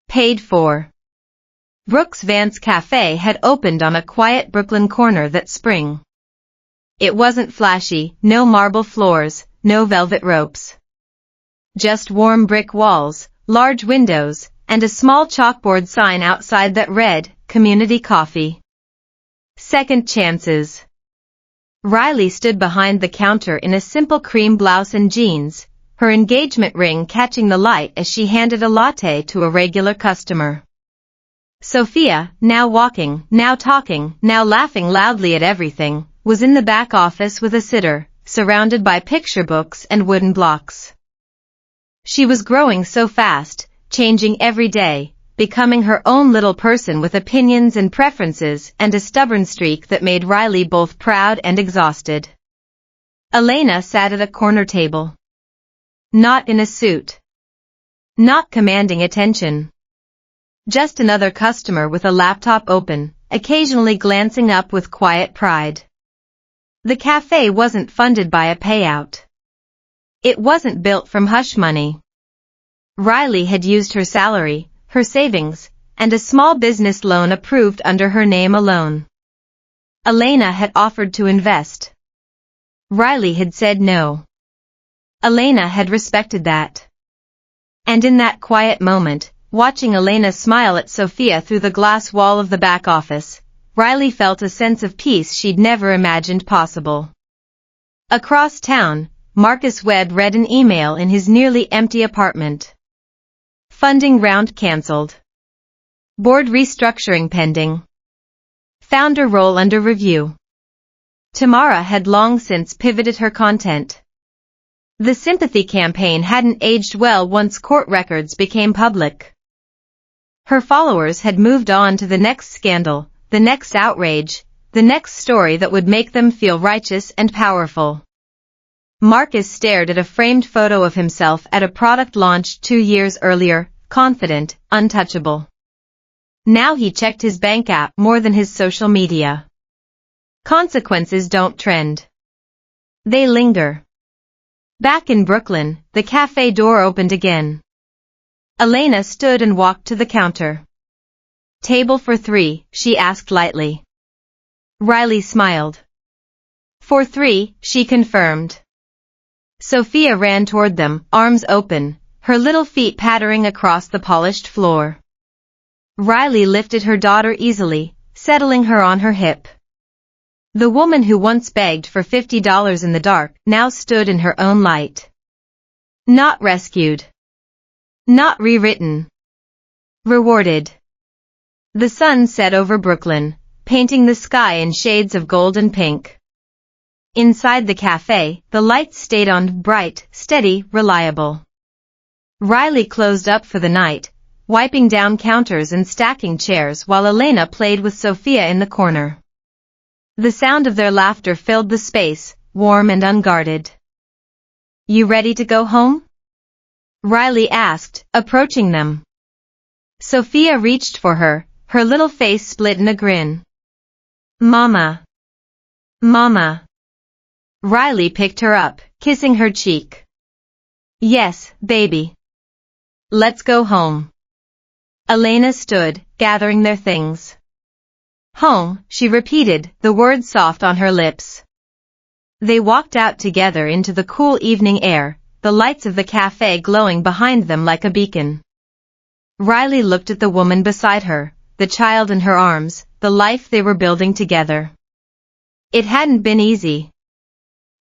Paid for. Brooks Vance Cafe had opened on a quiet Brooklyn corner that spring. It wasn't flashy, no marble floors, no velvet ropes. Just warm brick walls, large windows, and a small chalkboard sign outside that read, Community Coffee. Second chances. Riley stood behind the counter in a simple cream blouse and jeans, her engagement ring catching the light as she handed a latte to a regular customer. Sophia, now walking, now talking, now laughing loudly at everything, was in the back office with a sitter, surrounded by picture books and wooden blocks. She was growing so fast, changing every day, becoming her own little person with opinions and preferences and a stubborn streak that made Riley both proud and exhausted. Elena sat at a corner table. Not in a suit. Not commanding attention. Just another customer with a laptop open, occasionally glancing up with quiet pride. The cafe wasn't funded by a payout. It wasn't built from hush money. Riley had used her salary, her savings, and a small business loan approved under her name alone. Elena had offered to invest. Riley had said no. Elena had respected that. And in that quiet moment, watching Elena smile at Sophia through the glass wall of the back office, Riley felt a sense of peace she'd never imagined possible. Across town, Marcus Webb read an email in his nearly empty apartment. Funding round cancelled. Board restructuring pending. Founder role under review. Tamara had long since pivoted her content. The sympathy campaign hadn't aged well once court records became public. Her followers had moved on to the next scandal, the next outrage, the next story that would make them feel righteous and powerful. Marcus stared at a framed photo of himself at a product launched 2 years earlier, confident, untouchable. Now he checked his bank app more than his social media. Consequences don't trend. They linger. Back in Brooklyn, the cafe door opened again. Elena stood and walked to the counter. Table for 3, she asked lightly. Riley smiled. For 3, she confirmed. Sophia ran toward them, arms open, her little feet pattering across the polished floor. Riley lifted her daughter easily, settling her on her hip. The woman who once begged for $50 in the dark now stood in her own light. Not rescued. Not rewritten. Rewarded. The sun set over Brooklyn, painting the sky in shades of gold and pink. Inside the cafe, the lights stayed on, bright, steady, reliable. Riley closed up for the night, wiping down counters and stacking chairs while Elena played with Sophia in the corner. The sound of their laughter filled the space, warm and unguarded. You ready to go home? Riley asked, approaching them. Sophia reached for her, her little face split in a grin. Mama. Mama. Riley picked her up, kissing her cheek. Yes, baby. Let's go home. Elena stood, gathering their things. Home, she repeated, the word soft on her lips. They walked out together into the cool evening air, the lights of the cafe glowing behind them like a beacon. Riley looked at the woman beside her, the child in her arms, the life they were building together. It hadn't been easy.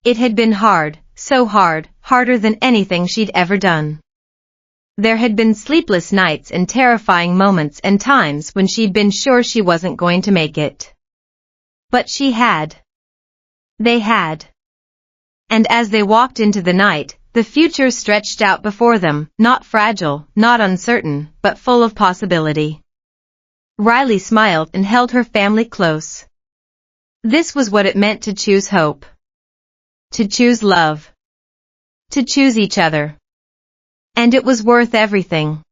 It had been hard, so hard, harder than anything she'd ever done. There had been sleepless nights and terrifying moments and times when she'd been sure she wasn't going to make it. But she had. They had. And as they walked into the night, the future stretched out before them, not fragile, not uncertain, but full of possibility. Riley smiled and held her family close. This was what it meant to choose hope. To choose love. To choose each other. And it was worth everything.